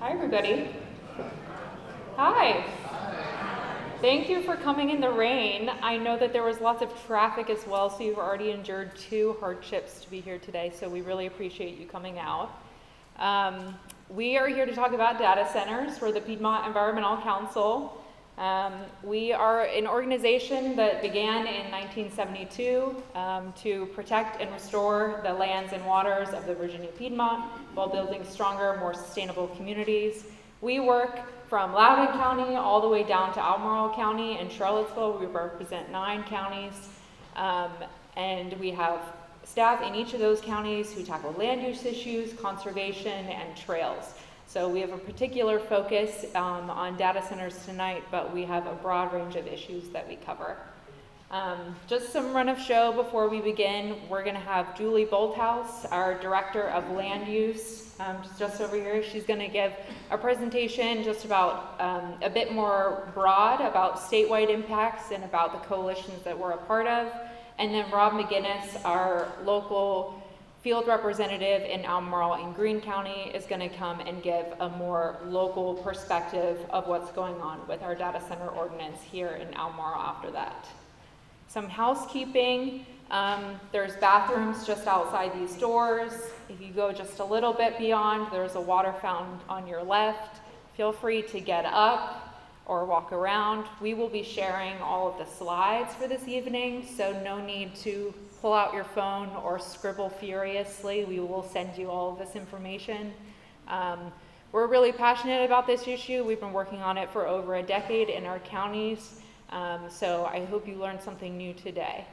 Hi, everybody. Hi. Thank you for coming in the rain. I know that there was lots of traffic as well, so you've already endured 2 hardships to be here today, so we really appreciate you coming out. We are here to talk about data centers for the Piedmont Environmental Council. We are an organization that began in 1972 to protect and restore the lands and waters of the Virginia Piedmont while building stronger, more sustainable communities. We work from Loudoun County all the way down to Albemarle County and Charlottesville. We represent 9 counties, and we have staff in each of those counties who tackle land use issues, conservation, and trails. So we have a particular focus on data centers tonight, but we have a broad range of issues that we cover. Just some run of show before we begin. We're going to have Julie Bolthouse, our Director of Land Use, just over here. She's going to give a presentation just about a bit more broad about statewide impacts and about the coalitions that we're a part of. And then Rob McGinnis, our local field representative in Albemarle and Greene County, is going to come and give a more local perspective of what's going on with our data center ordinance here in Albemarle after that. Some housekeeping. There's bathrooms just outside these doors. If you go just a little bit beyond, there's a water fountain on your left. Feel free to get up or walk around. We will be sharing all of the slides for this evening, so no need to pull out your phone or scribble furiously. We will send you all of this information. We're really passionate about this issue. We've been working on it for over a decade in our counties, so I hope you learned something new today.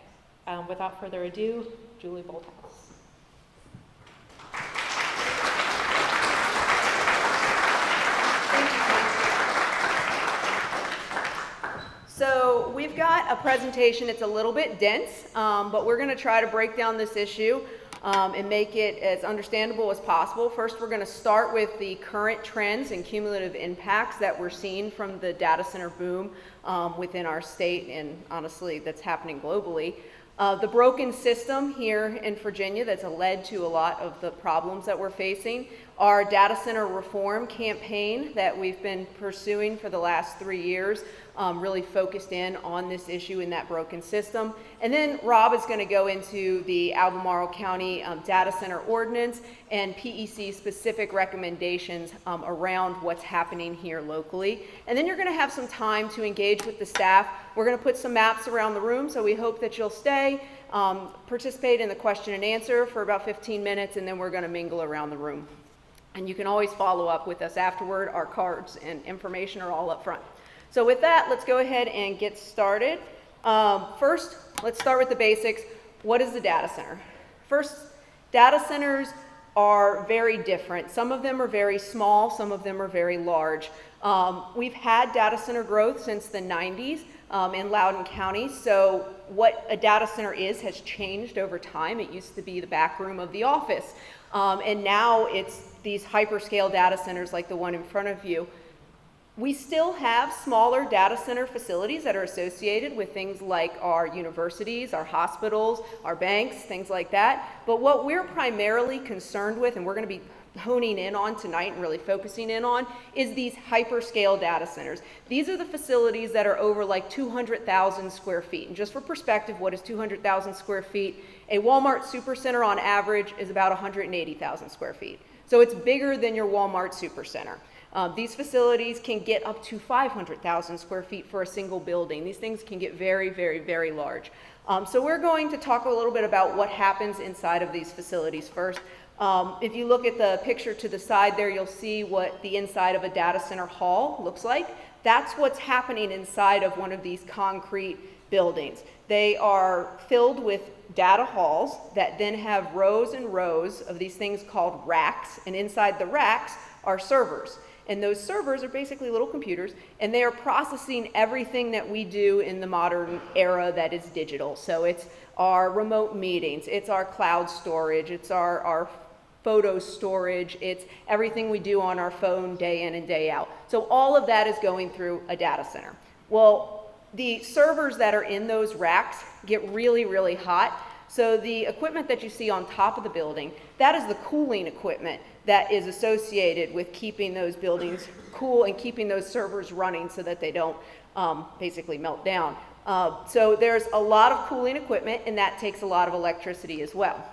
Without further ado, Julie Bolthouse. So we've got a presentation. It's a little bit dense, but we're going to try to break down this issue and make it as understandable as possible. First, we're going to start with the current trends and cumulative impacts that we're seeing from the data center boom within our state, and honestly, that's happening globally. The broken system here in Virginia that's led to a lot of the problems that we're facing. Our data center reform campaign that we've been pursuing for the last 3 years really focused in on this issue in that broken system. And then Rob is going to go into the Albemarle County data center ordinance and PEC specific recommendations around what's happening here locally. And then you're going to have some time to engage with the staff. We're going to put some maps around the room, so we hope that you'll stay, participate in the question and answer for about 15 minutes, and then we're going to mingle around the room. And you can always follow up with us afterward. Our cards and information are all up front. So with that, let's go ahead and get started. First, let's start with the basics. What is the data center? First, data centers are very different. Some of them are very small, some of them are very large. We've had data center growth since the 90s in Loudoun County, so what a data center is has changed over time. It used to be the back room of the office, and now it's these hyperscale data centers like the one in front of you. We still have smaller data center facilities that are associated with things like our universities, our hospitals, our banks, things like that. But what we're primarily concerned with, and we're going to be honing in on tonight and really focusing in on, is these hyperscale data centers. These are the facilities that are over like 200,000 square feet. And just for perspective, what is 200,000 square feet? A Walmart supercenter on average is about 180,000 square feet. So it's bigger than your Walmart supercenter. These facilities can get up to 500,000 square feet for a single building. These things can get very, very, very large. So we're going to talk a little bit about what happens inside of these facilities first. If you look at the picture to the side there, you'll see what the inside of a data center hall looks like. That's what's happening inside of one of these concrete buildings. They are filled with data halls that then have rows and rows of these things called racks, and inside the racks are servers. And those servers are basically little computers, and they are processing everything that we do in the modern era that is digital. So it's our remote meetings, it's our cloud storage, it's our photo storage, it's everything we do on our phone day in and day out. So all of that is going through a data center. Well, the servers that are in those racks get really, really hot. So the equipment that you see on top of the building, that is the cooling equipment that is associated with keeping those buildings cool and keeping those servers running so that they don't basically melt down. So there's a lot of cooling equipment, and that takes a lot of electricity as well.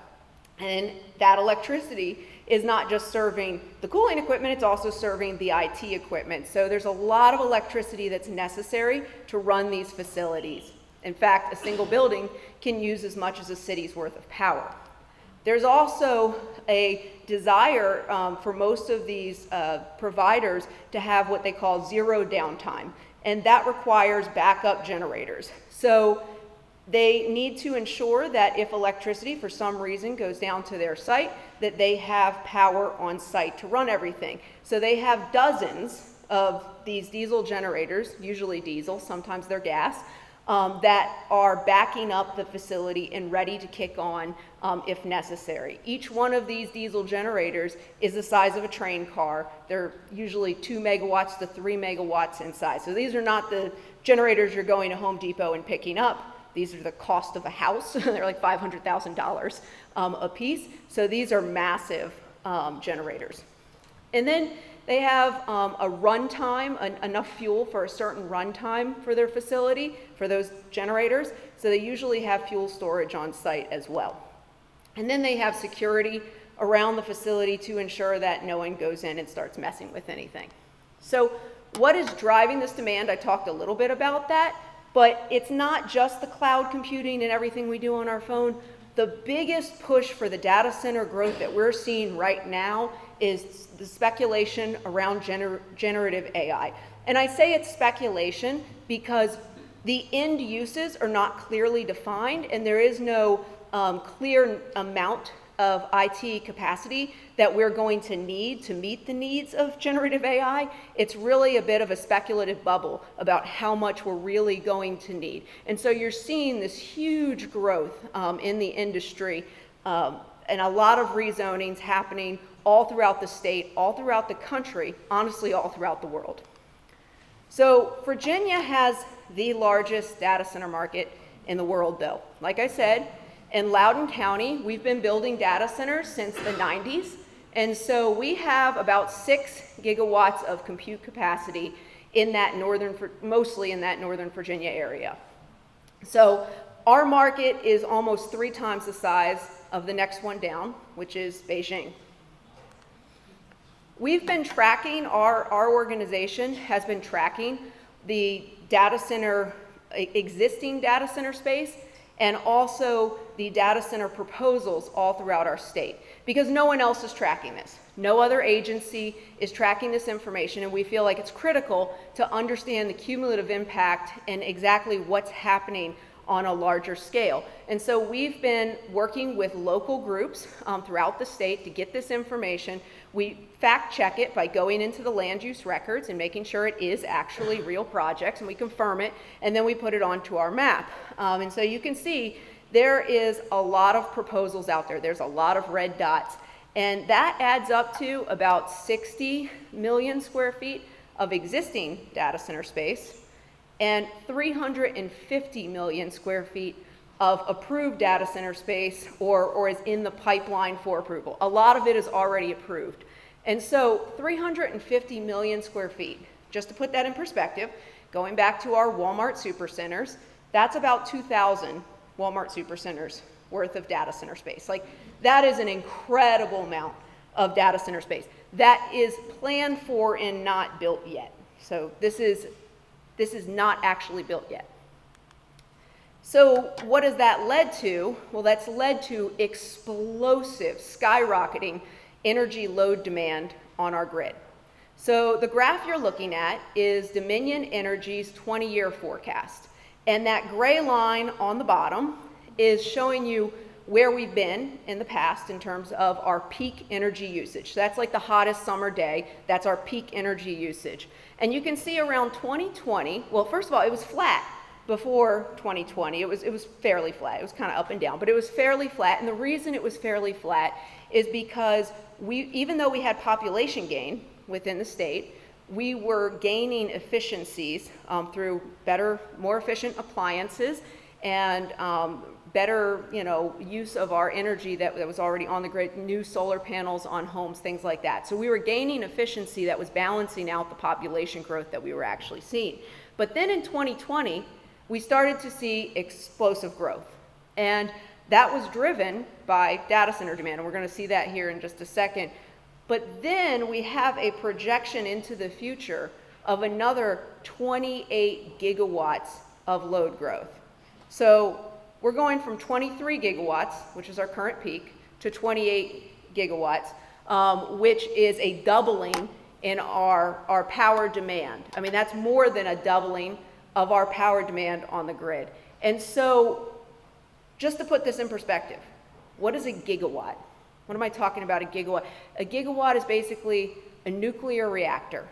And that electricity is not just serving the cooling equipment, it's also serving the IT equipment. So there's a lot of electricity that's necessary to run these facilities. In fact, a single building can use as much as a city's worth of power. There's also a desire for most of these providers to have what they call zero downtime, and that requires backup generators. So they need to ensure that if electricity for some reason goes down to their site, that they have power on site to run everything. So they have dozens of these diesel generators, usually diesel, sometimes they're gas, that are backing up the facility and ready to kick on if necessary. Each one of these diesel generators is the size of a train car. They're usually 2 megawatts to 3 megawatts in size. So these are not the generators you're going to Home Depot and picking up. These are the cost of a house. They're like $500,000 a piece. So these are massive generators. And then they have a runtime, enough fuel for a certain runtime for their facility, for those generators. So they usually have fuel storage on site as well. And then they have security around the facility to ensure that no one goes in and starts messing with anything. So what is driving this demand? I talked a little bit about that, but it's not just the cloud computing and everything we do on our phone. The biggest push for the data center growth that we're seeing right now is the speculation around generative AI. And I say it's speculation because the end uses are not clearly defined, and there is no clear amount of IT capacity that we're going to need to meet the needs of generative AI. It's really a bit of a speculative bubble about how much we're really going to need. And so you're seeing this huge growth in the industry and a lot of rezonings happening all throughout the state, all throughout the country, honestly, all throughout the world. So Virginia has the largest data center market in the world, though. Like I said, in Loudoun County, we've been building data centers since the 90s. And so we have about 6 gigawatts of compute capacity in that mostly in that Northern Virginia area. So our market is almost 3 times the size of the next one down, which is Beijing. We've been tracking, our organization has been tracking the data center, existing data center space, and also the data center proposals all throughout our state, because no one else is tracking this. No other agency is tracking this information, and we feel like it's critical to understand the cumulative impact and exactly what's happening on a larger scale. And so we've been working with local groups throughout the state to get this information. We fact check it by going into the land use records and making sure it is actually real projects, and we confirm it, and then we put it onto our map. And so you can see there is a lot of proposals out there. There's a lot of red dots, and that adds up to about 60 million square feet of existing data center space and 350 million square feet of approved data center space or is in the pipeline for approval. A lot of it is already approved. And so 350 million square feet, just to put that in perspective, going back to our Walmart supercenters, that's about 2,000 Walmart supercenters worth of data center space. Like, that is an incredible amount of data center space. That is planned for and not built yet. So this is not actually built yet. So what has that led to? Well, that's led to explosive, skyrocketing energy load demand on our grid. So the graph you're looking at is Dominion Energy's 20-year forecast. And that gray line on the bottom is showing you where we've been in the past in terms of our peak energy usage. So that's like the hottest summer day. That's our peak energy usage. And you can see around 2020, well, first of all, it was flat before 2020. It was fairly flat. It was kind of up and down, but it was fairly flat. And the reason it was fairly flat is because even though we had population gain within the state, we were gaining efficiencies through better, more efficient appliances and better, use of our energy that was already on the grid, new solar panels on homes, things like that. So we were gaining efficiency that was balancing out the population growth that we were actually seeing. But then in 2020, we started to see explosive growth. And that was driven by data center demand, and we're going to see that here in just a second. But then we have a projection into the future of another 28 gigawatts of load growth. So we're going from 23 gigawatts, which is our current peak, to 28 gigawatts, which is a doubling in our power demand. I mean, that's more than a doubling of our power demand on the grid. And so, just to put this in perspective, what is a gigawatt? What am I talking about, a gigawatt? A gigawatt is basically a nuclear reactor.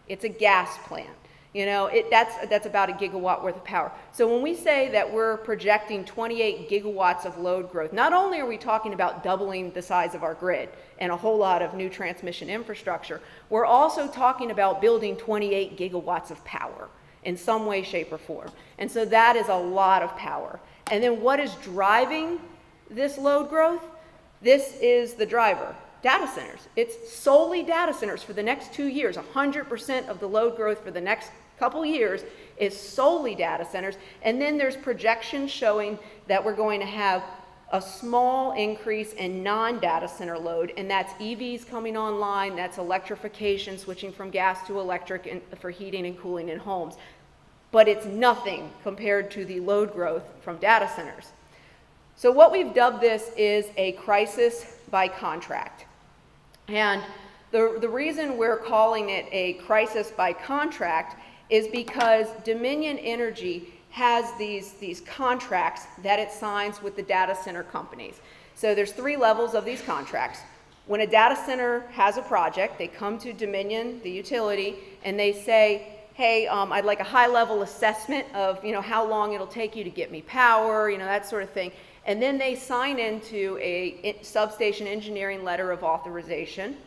It's a gas plant. That's about a gigawatt worth of power. So when we say that we're projecting 28 gigawatts of load growth, not only are we talking about doubling the size of our grid and a whole lot of new transmission infrastructure, we're also talking about building 28 gigawatts of power in some way, shape, or form. And so that is a lot of power. And then what is driving this load growth? This is the driver. Data centers. It's solely data centers for the next 2 years. 100% of the load growth for the next couple years is solely data centers. And then there's projections showing that we're going to have a small increase in non-data center load, and that's EVs coming online, that's electrification, switching from gas to electric for heating and cooling in homes. But it's nothing compared to the load growth from data centers. So what we've dubbed this is a crisis by contract. And the reason we're calling it a crisis by contract is because Dominion Energy has these contracts that it signs with the data center companies. So there's 3 levels of these contracts. When a data center has a project, they come to Dominion, the utility, and they say, hey, I'd like a high-level assessment of how long it'll take you to get me power, that sort of thing. And then they sign into a substation engineering letter of authorization.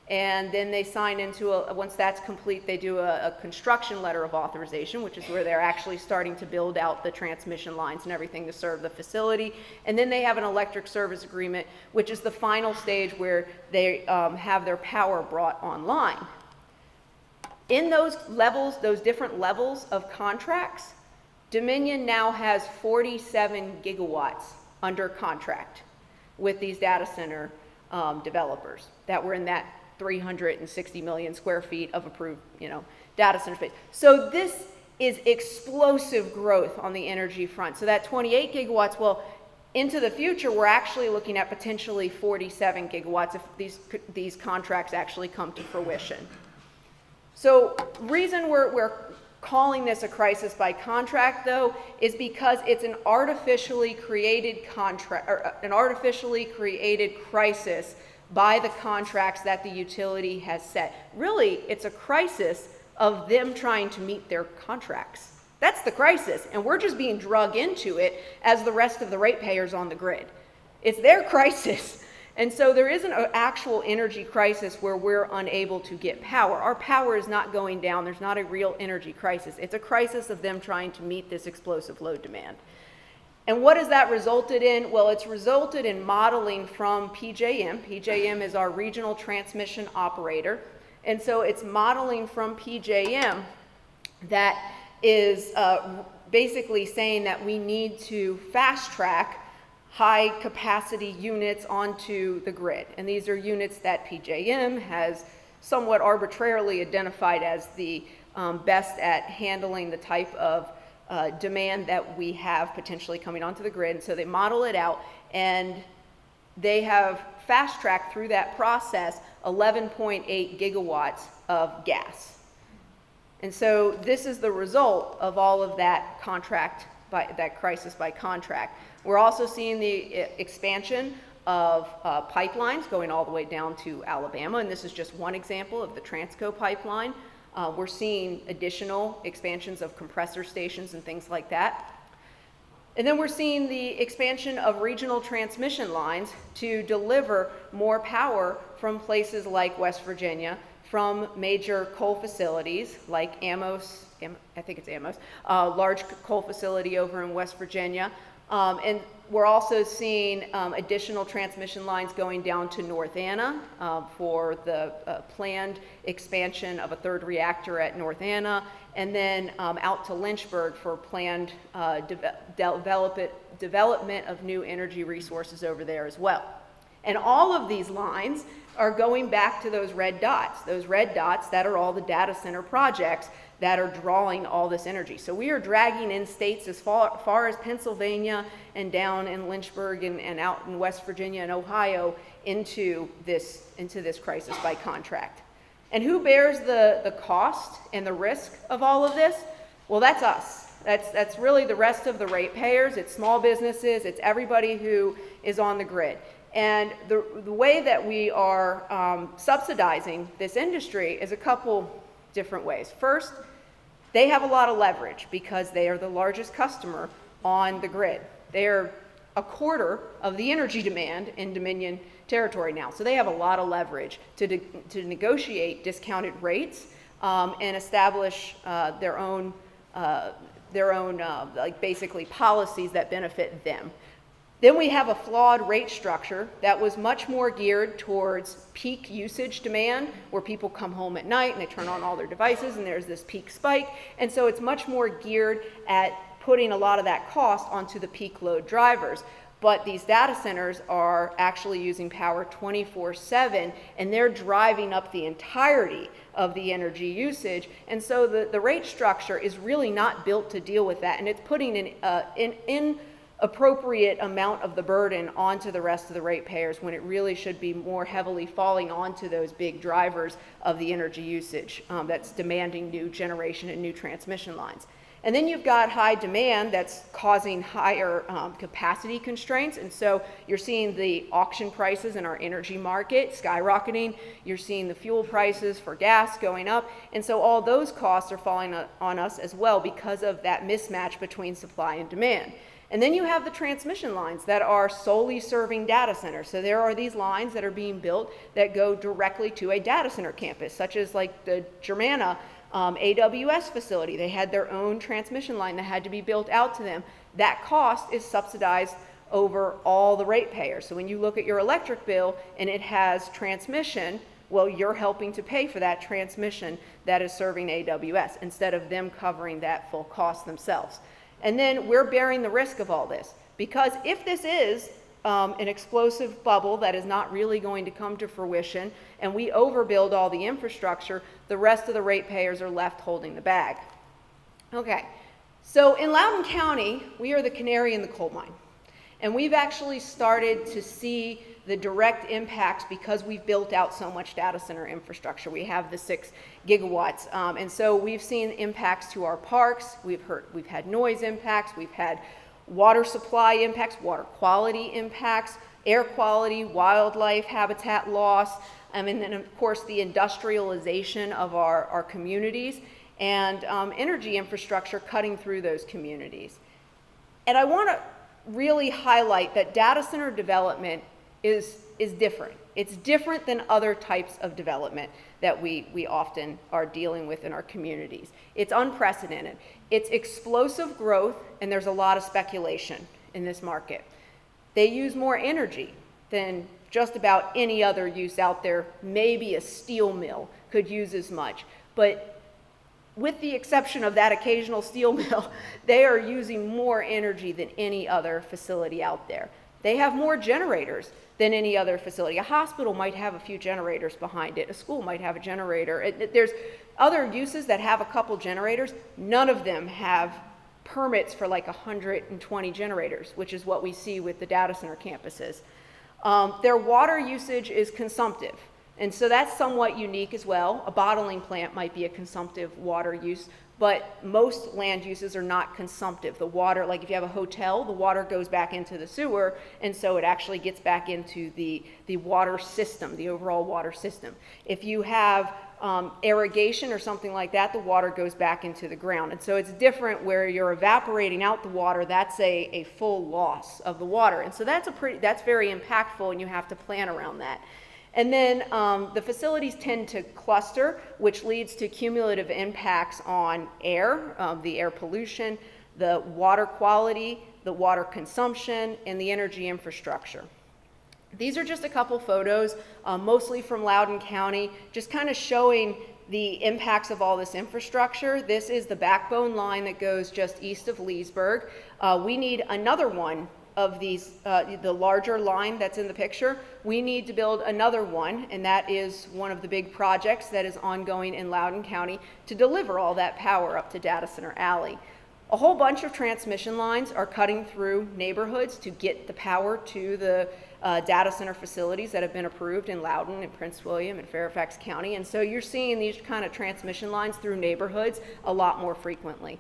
And then they sign into once that's complete, they do a construction letter of authorization, which is where they're actually starting to build out the transmission lines and everything to serve the facility. And then they have an electric service agreement, which is the final stage where they have their power brought online. In those levels, those different levels of contracts, Dominion now has 47 gigawatts under contract with these data center developers that were in that 360 million square feet of approved, data center space. So this is explosive growth on the energy front. So that 28 gigawatts, well, into the future, we're actually looking at potentially 47 gigawatts if these contracts actually come to fruition. So reason we're calling this a crisis by contract, though, is because it's an artificially created contract, or an artificially created crisis by the contracts that the utility has set. Really, it's a crisis of them trying to meet their contracts. That's the crisis, and we're just being drug into it as the rest of the ratepayers on the grid. It's their crisis. And so there isn't an actual energy crisis where we're unable to get power. Our power is not going down. There's not a real energy crisis. It's a crisis of them trying to meet this explosive load demand. And what has that resulted in? Well, it's resulted in modeling from PJM. PJM is our regional transmission operator. And so it's modeling from PJM that is basically saying that we need to fast track high capacity units onto the grid. And these are units that PJM has somewhat arbitrarily identified as the best at handling the type of demand that we have potentially coming onto the grid. And so they model it out, and they have fast-tracked through that process 11.8 gigawatts of gas. And so this is the result of all of that that crisis by contract. We're also seeing the expansion of pipelines going all the way down to Alabama, and this is just one example of the Transco pipeline. We're seeing additional expansions of compressor stations and things like that. And then we're seeing the expansion of regional transmission lines to deliver more power from places like West Virginia, from major coal facilities like Amos, I think it's Amos, large coal facility over in West Virginia. And we're also seeing additional transmission lines going down to North Anna for the planned expansion of a third reactor at North Anna, and then out to Lynchburg for planned development of new energy resources over there as well. And all of these lines are going back to those red dots that are all the data center projects that are drawing all this energy. So we are dragging in states as far as Pennsylvania and down in Lynchburg and out in West Virginia and Ohio into this crisis by contract. And who bears the cost and the risk of all of this? Well, that's us. That's really the rest of the ratepayers. It's small businesses. It's everybody who is on the grid. And the way that we are subsidizing this industry is a couple different ways. First, they have a lot of leverage because they are the largest customer on the grid. They are a quarter of the energy demand in Dominion territory now. So they have a lot of leverage to negotiate discounted rates and establish their own like basically policies that benefit them. Then we have a flawed rate structure that was much more geared towards peak usage demand, where people come home at night and they turn on all their devices and there's this peak spike. And so it's much more geared at putting a lot of that cost onto the peak load drivers. But these data centers are actually using power 24/7, and they're driving up the entirety of the energy usage. And so the rate structure is really not built to deal with that, and it's putting an appropriate amount of the burden onto the rest of the ratepayers when it really should be more heavily falling onto those big drivers of the energy usage that's demanding new generation and new transmission lines. And then you've got high demand that's causing higher capacity constraints. And so you're seeing the auction prices in our energy market skyrocketing. You're seeing the fuel prices for gas going up. And so all those costs are falling on us as well because of that mismatch between supply and demand. And then you have the transmission lines that are solely serving data centers. So there are these lines that are being built that go directly to a data center campus, such as like the Germana AWS facility. They had their own transmission line that had to be built out to them. That cost is subsidized over all the ratepayers. So when you look at your electric bill and it has transmission, well, you're helping to pay for that transmission that is serving AWS instead of them covering that full cost themselves. And then we're bearing the risk of all this, because if this is an explosive bubble that is not really going to come to fruition and we overbuild all the infrastructure, the rest of the ratepayers are left holding the bag. Okay, so in Loudoun County, we are the canary in the coal mine. And we've actually started to see the direct impacts because we've built out so much data center infrastructure. We have the 6 gigawatts. And so we've seen impacts to our parks. We've had noise impacts. We've had water supply impacts, water quality impacts, air quality, wildlife habitat loss, and then of course the industrialization of our communities and energy infrastructure cutting through those communities. And I want to really highlight that data center development is different. It's different than other types of development that we often are dealing with in our communities. It's unprecedented. It's explosive growth, and there's a lot of speculation in this market. They use more energy than just about any other use out there. Maybe a steel mill could use as much, but with the exception of that occasional steel mill, they are using more energy than any other facility out there. They have more generators than any other facility. A hospital might have a few generators behind it. A school might have a generator. There's other uses that have a couple generators. None of them have permits for like 120 generators, which is what we see with the data center campuses. Their water usage is consumptive. And so that's somewhat unique as well. A bottling plant might be a consumptive water use, but most land uses are not consumptive. The water, like if you have a hotel, the water goes back into the sewer, and so it actually gets back into the water system, the overall water system. If you have irrigation or something like that, the water goes back into the ground. And so it's different where you're evaporating out the water. That's a full loss of the water. And so that's very impactful, and you have to plan around that. And then the facilities tend to cluster, which leads to cumulative impacts on air, the air pollution, the water quality, the water consumption, and the energy infrastructure. These are just a couple photos, mostly from Loudoun County, just kind of showing the impacts of all this infrastructure. This is the backbone line that goes just east of Leesburg. We need another one of these, the larger line that's in the picture. We need to build another one, and that is one of the big projects that is ongoing in Loudoun County to deliver all that power up to Data Center Alley. A whole bunch of transmission lines are cutting through neighborhoods to get the power to the data center facilities that have been approved in Loudoun and Prince William and Fairfax County. And so you're seeing these kind of transmission lines through neighborhoods a lot more frequently.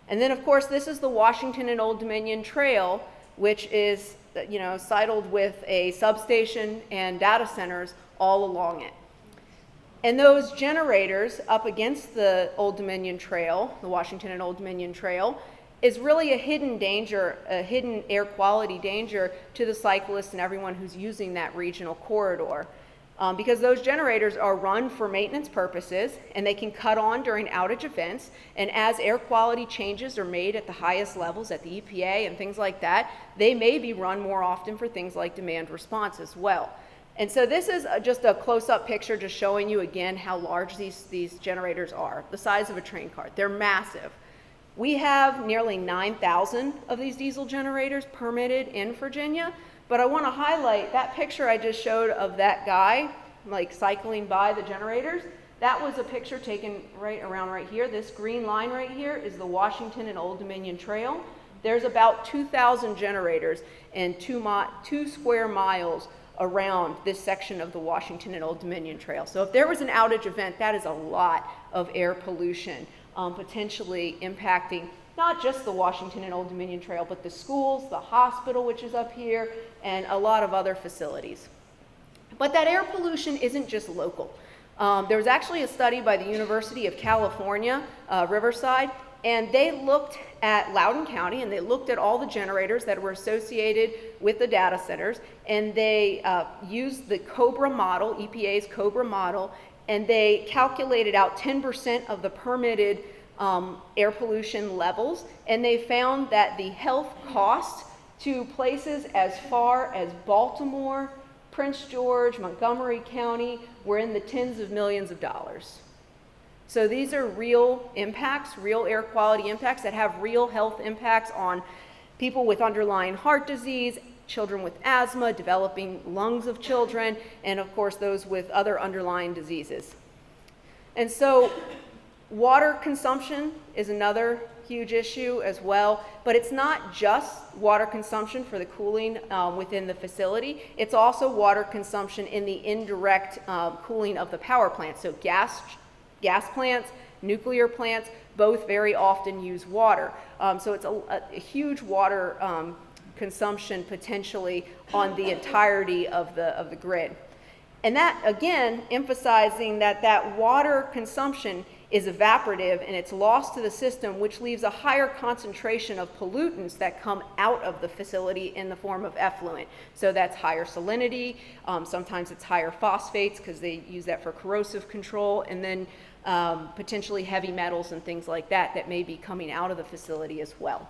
And then of course, this is the Washington and Old Dominion Trail, which is, sidled with a substation and data centers all along it. And those generators up against the Old Dominion Trail, the Washington and Old Dominion Trail, is really a hidden danger, a hidden air quality danger to the cyclists and everyone who's using that regional corridor. Because those generators are run for maintenance purposes, and they can cut on during outage events, and as air quality changes are made at the highest levels at the EPA and things like that, they may be run more often for things like demand response as well. And so this is just a close-up picture just showing you again how large these generators are, the size of a train car. They're massive. We have nearly 9,000 of these diesel generators permitted in Virginia, but I want to highlight that picture I just showed of that guy like cycling by the generators. That was a picture taken right around right here. This green line right here is the Washington and Old Dominion Trail. There's about 2,000 generators and 2 square miles around this section of the Washington and Old Dominion Trail. So if there was an outage event, that is a lot of air pollution, potentially impacting not just the Washington and Old Dominion Trail, but the schools, the hospital, which is up here, and a lot of other facilities. But that air pollution isn't just local. There was actually a study by the University of California, Riverside, and they looked at Loudoun County, and they looked at all the generators that were associated with the data centers, and they used the COBRA model, EPA's COBRA model, and they calculated out 10% of the permitted air pollution levels, and they found that the health cost to places as far as Baltimore, Prince George, Montgomery County were in the tens of millions of dollars. So these are real impacts, real air quality impacts that have real health impacts on people with underlying heart disease, children with asthma, developing lungs of children, and of course those with other underlying diseases. And so water consumption is another huge issue as well, but it's not just water consumption for the cooling within the facility, it's also water consumption in the indirect cooling of the power plant. So gas plants, nuclear plants, both very often use water. So it's a huge water consumption potentially on the entirety of the grid. And that, again, emphasizing that water consumption is evaporative and it's lost to the system, which leaves a higher concentration of pollutants that come out of the facility in the form of effluent. So that's higher salinity, sometimes it's higher phosphates because they use that for corrosive control, and then potentially heavy metals and things like that may be coming out of the facility as well.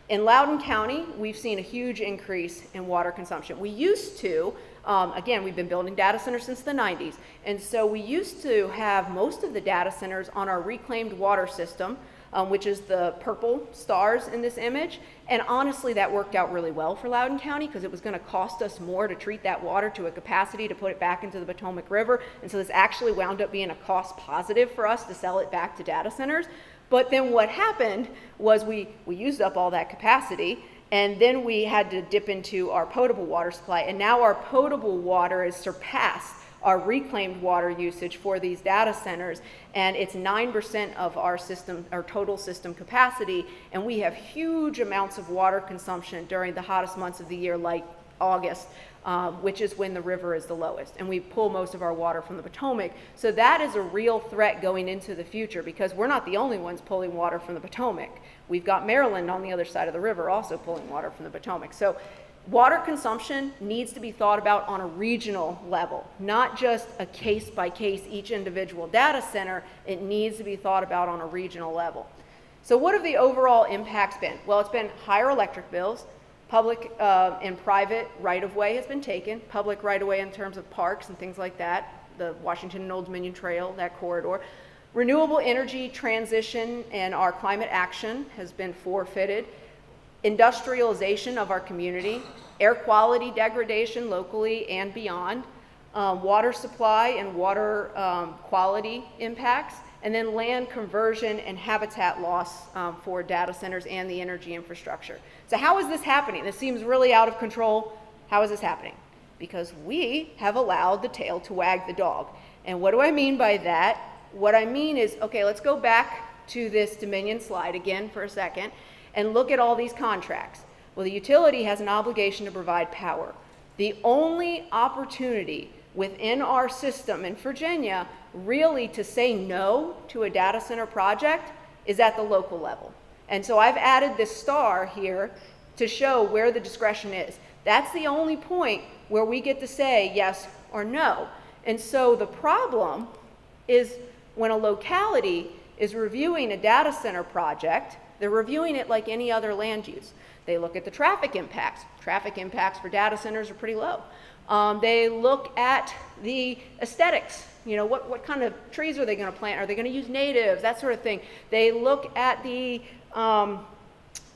In Loudoun County, we've seen a huge increase in water consumption. We used to, again, we've been building data centers since the 90s, and so we used to have most of the data centers on our reclaimed water system, which is the purple stars in this image, and honestly that worked out really well for Loudoun County because it was going to cost us more to treat that water to a capacity to put it back into the Potomac River, and so this actually wound up being a cost positive for us to sell it back to data centers. But then what happened was we used up all that capacity, and then we had to dip into our potable water supply, and now our potable water has surpassed our reclaimed water usage for these data centers, and it's 9% of our system, our total system capacity, and we have huge amounts of water consumption during the hottest months of the year, like August, which is when the river is the lowest, and we pull most of our water from the Potomac. So that is a real threat going into the future because we're not the only ones pulling water from the Potomac. We've got Maryland on the other side of the river also pulling water from the Potomac. So Water consumption needs to be thought about on a regional level, not just a case by case, each individual data center. It needs to be thought about on a regional level. So what have the overall impacts been? Well, it's been higher electric bills. Public and private right-of-way has been taken. Public right-of-way in terms of parks and things like that, the Washington and Old Dominion Trail, that corridor. Renewable energy transition and our climate action has been forfeited. Industrialization of our community, air quality degradation locally and beyond, water supply and water quality impacts, and then land conversion and habitat loss for data centers and the energy infrastructure. So how is this happening? This seems really out of control. How is this happening? Because we have allowed the tail to wag the dog. And what do I mean by that? What I mean is, okay, let's go back to this Dominion slide again for a second and look at all these contracts. Well, the utility has an obligation to provide power. The only opportunity within our system in Virginia really to say no to a data center project is at the local level. And so I've added this star here to show where the discretion is. That's the only point where we get to say yes or no. And so the problem is when a locality is reviewing a data center project, they're reviewing it like any other land use. They look at the traffic impacts. Traffic impacts for data centers are pretty low. They look at the aesthetics. You know, what kind of trees are they going to plant? Are they going to use natives? That sort of thing. They look at the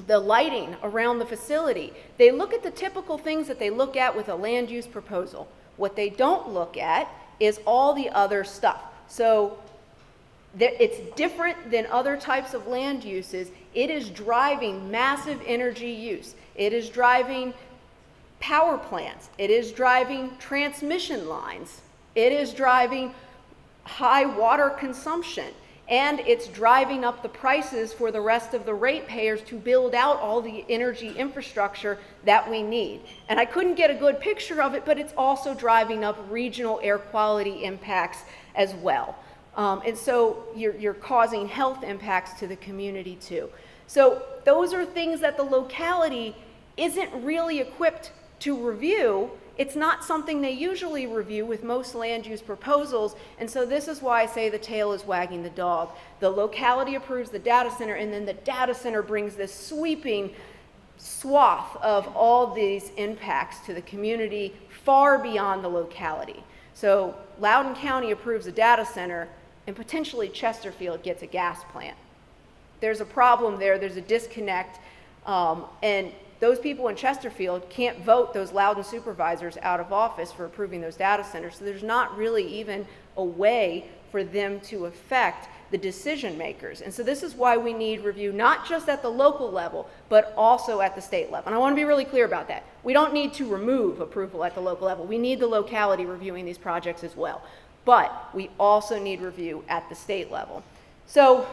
lighting around the facility. They look at the typical things that they look at with a land use proposal. What they don't look at is all the other stuff. So it's different than other types of land uses. It is driving massive energy use. It is driving power plants. It is driving transmission lines. It is driving high water consumption. And it's driving up the prices for the rest of the ratepayers to build out all the energy infrastructure that we need. And I couldn't get a good picture of it, but it's also driving up regional air quality impacts as well. And so you're causing health impacts to the community too. So those are things that the locality isn't really equipped to review. It's not something they usually review with most land use proposals. And so this is why I say the tail is wagging the dog. The locality approves the data center, and then the data center brings this sweeping swath of all these impacts to the community far beyond the locality. So Loudoun County approves a data center, and potentially Chesterfield gets a gas plant. There's a problem there, there's a disconnect, and those people in Chesterfield can't vote those Loudoun supervisors out of office for approving those data centers, so there's not really even a way for them to affect the decision makers. And so this is why we need review, not just at the local level, but also at the state level. And I want to be really clear about that. We don't need to remove approval at the local level. We need the locality reviewing these projects as well. But we also need review at the state level. So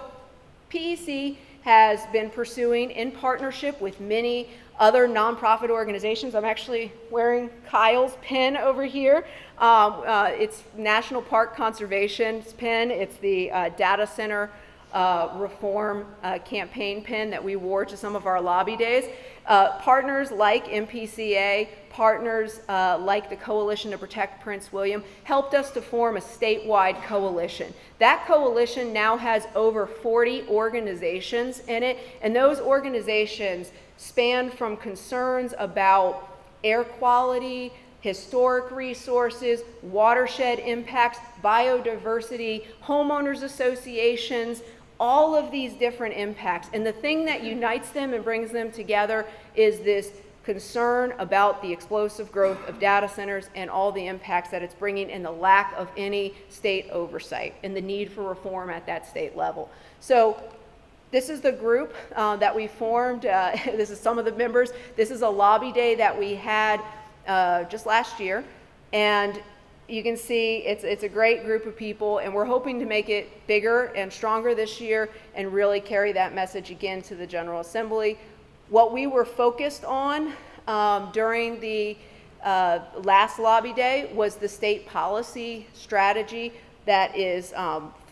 PEC has been pursuing, in partnership with many other nonprofit organizations. I'm actually wearing Kyle's pin over here. It's National Park Conservation's pin. It's the data center reform campaign pin that we wore to some of our lobby days. Partners like MPCA, partners like the Coalition to Protect Prince William helped us to form a statewide coalition. That coalition now has over 40 organizations in it, and those organizations span from concerns about air quality, historic resources, watershed impacts, biodiversity, homeowners associations, all of these different impacts. And the thing that unites them and brings them together is this concern about the explosive growth of data centers and all the impacts that it's bringing, and the lack of any state oversight and the need for reform at that state level. So this is the group that we formed. This is some of the members. This is a lobby day that we had just last year. And you can see it's a great group of people, and we're hoping to make it bigger and stronger this year and really carry that message again to the General Assembly. What we were focused on during the last lobby day was the state policy strategy that is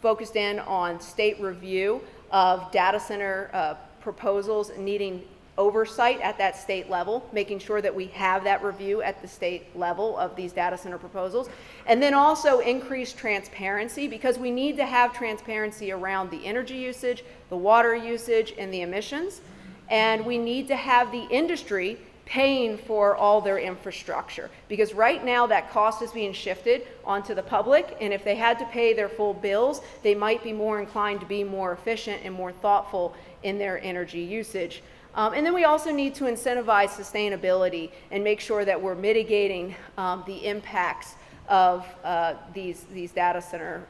focused in on state review of data center proposals needing oversight at that state level, making sure that we have that review at the state level of these data center proposals. And then also increase transparency, because we need to have transparency around the energy usage, the water usage, and the emissions. And we need to have the industry paying for all their infrastructure, because right now that cost is being shifted onto the public, and if they had to pay their full bills, they might be more inclined to be more efficient and more thoughtful in their energy usage. And then we also need to incentivize sustainability and make sure that we're mitigating the impacts of these data center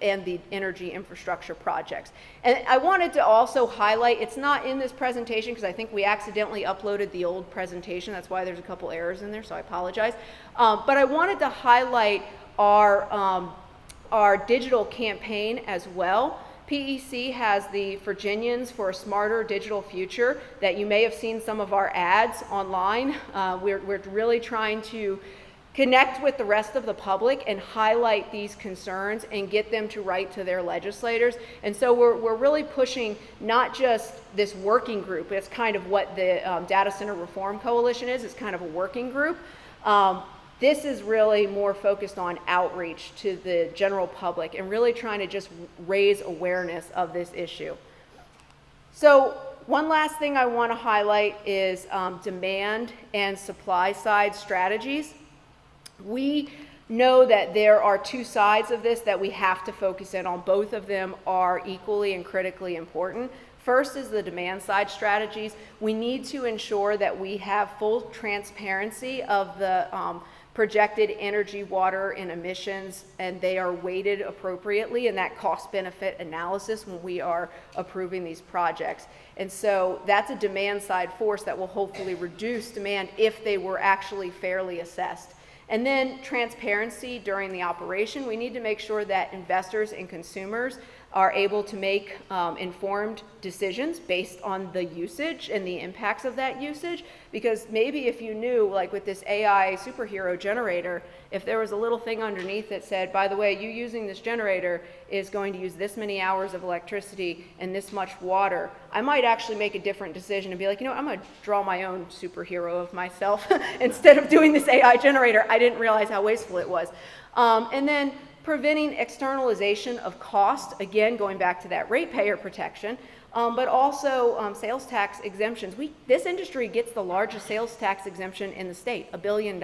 and the energy infrastructure projects. And I wanted to also highlight, it's not in this presentation because I think we accidentally uploaded the old presentation. That's why there's a couple errors in there, so I apologize. But I wanted to highlight our digital campaign as well. PEC has the Virginians for a Smarter Digital Future that you may have seen some of our ads online. We're really trying to connect with the rest of the public and highlight these concerns and get them to write to their legislators. And so we're really pushing not just this working group. It's kind of what the Data Center Reform Coalition is. It's kind of a working group. This is really more focused on outreach to the general public and really trying to just raise awareness of this issue. So one last thing I want to highlight is demand and supply side strategies. We know that there are two sides of this that we have to focus in on. Both of them are equally and critically important. First is the demand side strategies. We need to ensure that we have full transparency of the projected energy, water, and emissions, and they are weighted appropriately in that cost-benefit analysis when we are approving these projects. And so that's a demand side force that will hopefully reduce demand if they were actually fairly assessed. And then transparency during the operation. We need to make sure that investors and consumers are able to make informed decisions based on the usage and the impacts of that usage. Because maybe if you knew, like with this AI superhero generator, if there was a little thing underneath that said, by the way, you using this generator is going to use this many hours of electricity and this much water, I might actually make a different decision and be like, you know, I'm gonna draw my own superhero of myself instead of doing this AI generator. I didn't realize how wasteful it was. And then preventing externalization of cost, again, going back to that ratepayer protection, but also sales tax exemptions. This industry gets the largest sales tax exemption in the state, $1 billion.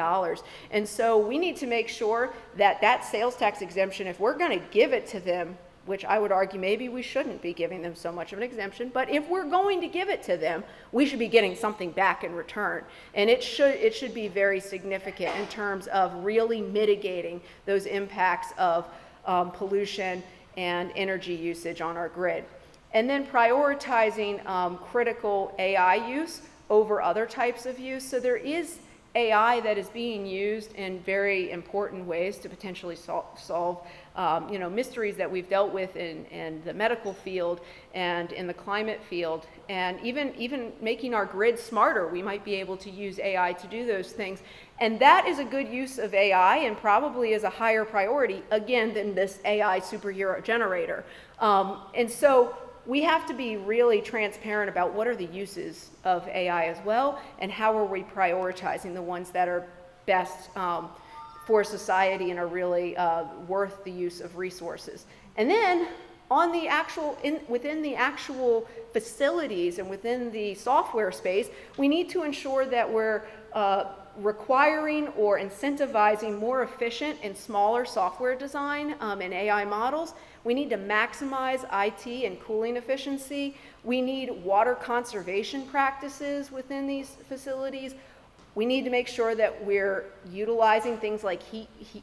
And so we need to make sure that that sales tax exemption, if we're going to give it to them, which I would argue maybe we shouldn't be giving them so much of an exemption, but if we're going to give it to them, we should be getting something back in return. And it should be very significant in terms of really mitigating those impacts of pollution and energy usage on our grid. And then prioritizing critical AI use over other types of use. So there is AI that is being used in very important ways to potentially solve mysteries that we've dealt with in the medical field and in the climate field, and even making our grid smarter. We might be able to use AI to do those things. And that is a good use of AI and probably is a higher priority, again, than this AI superhero generator. And so we have to be really transparent about what are the uses of AI as well, and how are we prioritizing the ones that are best for society and are really worth the use of resources. And then on the within the actual facilities and within the software space, we need to ensure that we're requiring or incentivizing more efficient and smaller software design and AI models. We need to maximize IT and cooling efficiency. We need water conservation practices within these facilities. We need to make sure that we're utilizing things like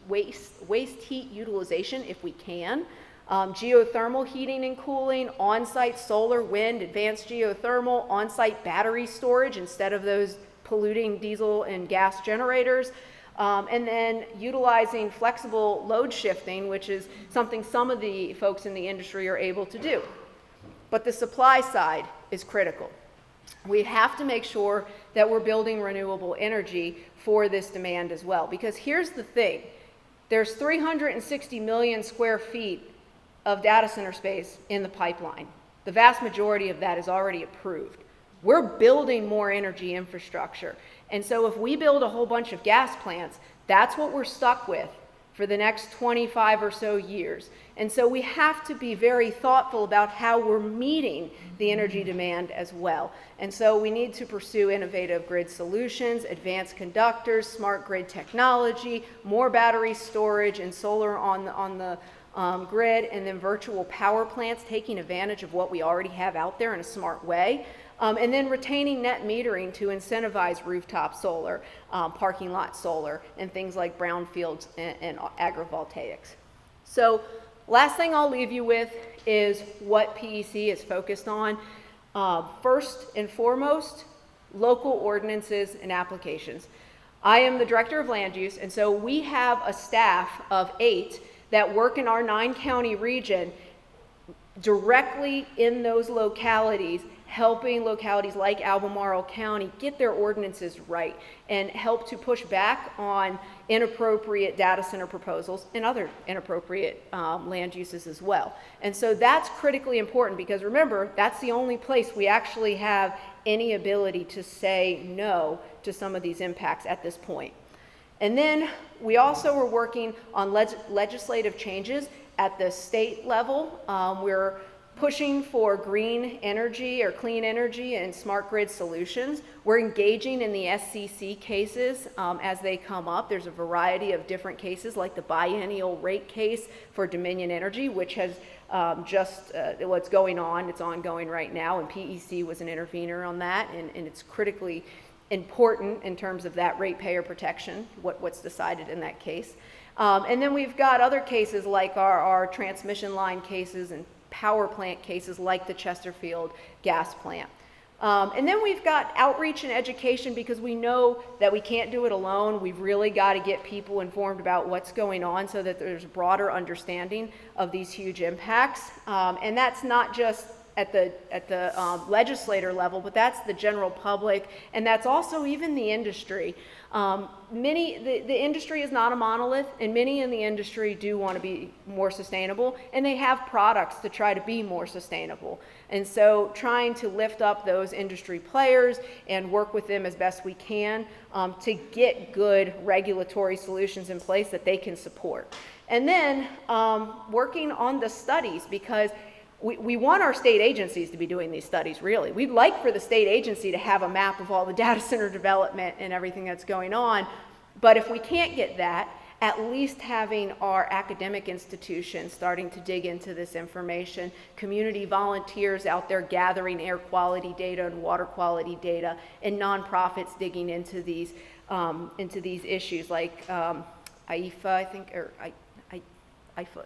waste heat utilization if we can. Geothermal heating and cooling, on-site solar, wind, advanced geothermal, on-site battery storage instead of those polluting diesel and gas generators. And then utilizing flexible load shifting, which is something some of the folks in the industry are able to do. But the supply side is critical. We have to make sure that we're building renewable energy for this demand as well. Because here's the thing, there's 360 million square feet of data center space in the pipeline. The vast majority of that is already approved. We're building more energy infrastructure. And so if we build a whole bunch of gas plants, that's what we're stuck with for the next 25 or so years. And so we have to be very thoughtful about how we're meeting the energy demand as well. And so we need to pursue innovative grid solutions, advanced conductors, smart grid technology, more battery storage and solar on the grid, and then virtual power plants, taking advantage of what we already have out there in a smart way. And then retaining net metering to incentivize rooftop solar, parking lot solar, and things like brownfields and agrivoltaics. So last thing I'll leave you with is what PEC is focused on. First and foremost, local ordinances and applications. I am the Director of Land Use, and so we have a staff of 8 that work in our 9-county region directly in those localities, helping localities like Albemarle County get their ordinances right and help to push back on inappropriate data center proposals and other inappropriate land uses as well. And so that's critically important, because remember, that's the only place we actually have any ability to say no to some of these impacts at this point. And then we also are working on legislative changes at the state level. We're pushing for green energy or clean energy and smart grid solutions. We're engaging in the SCC cases as they come up. There's a variety of different cases, like the biennial rate case for Dominion Energy, which has what's going on. It's ongoing right now, and PEC was an intervener on that, and it's critically important in terms of that ratepayer protection, what's decided in that case. And then we've got other cases like our transmission line cases and power plant cases like the Chesterfield gas plant. And then we've got outreach and education, because we know that we can't do it alone. We've really got to get people informed about what's going on so that there's broader understanding of these huge impacts. And that's not just at the legislator level, but that's the general public, and that's also even the industry. The industry is not a monolith, and many in the industry do want to be more sustainable, and they have products to try to be more sustainable. And so trying to lift up those industry players and work with them as best we can to get good regulatory solutions in place that they can support. And then working on the studies, because we want our state agencies to be doing these studies, really. We'd like for the state agency to have a map of all the data center development and everything that's going on. But if we can't get that, at least having our academic institutions starting to dig into this information, community volunteers out there gathering air quality data and water quality data, and nonprofits digging into these issues like IFA, I think, or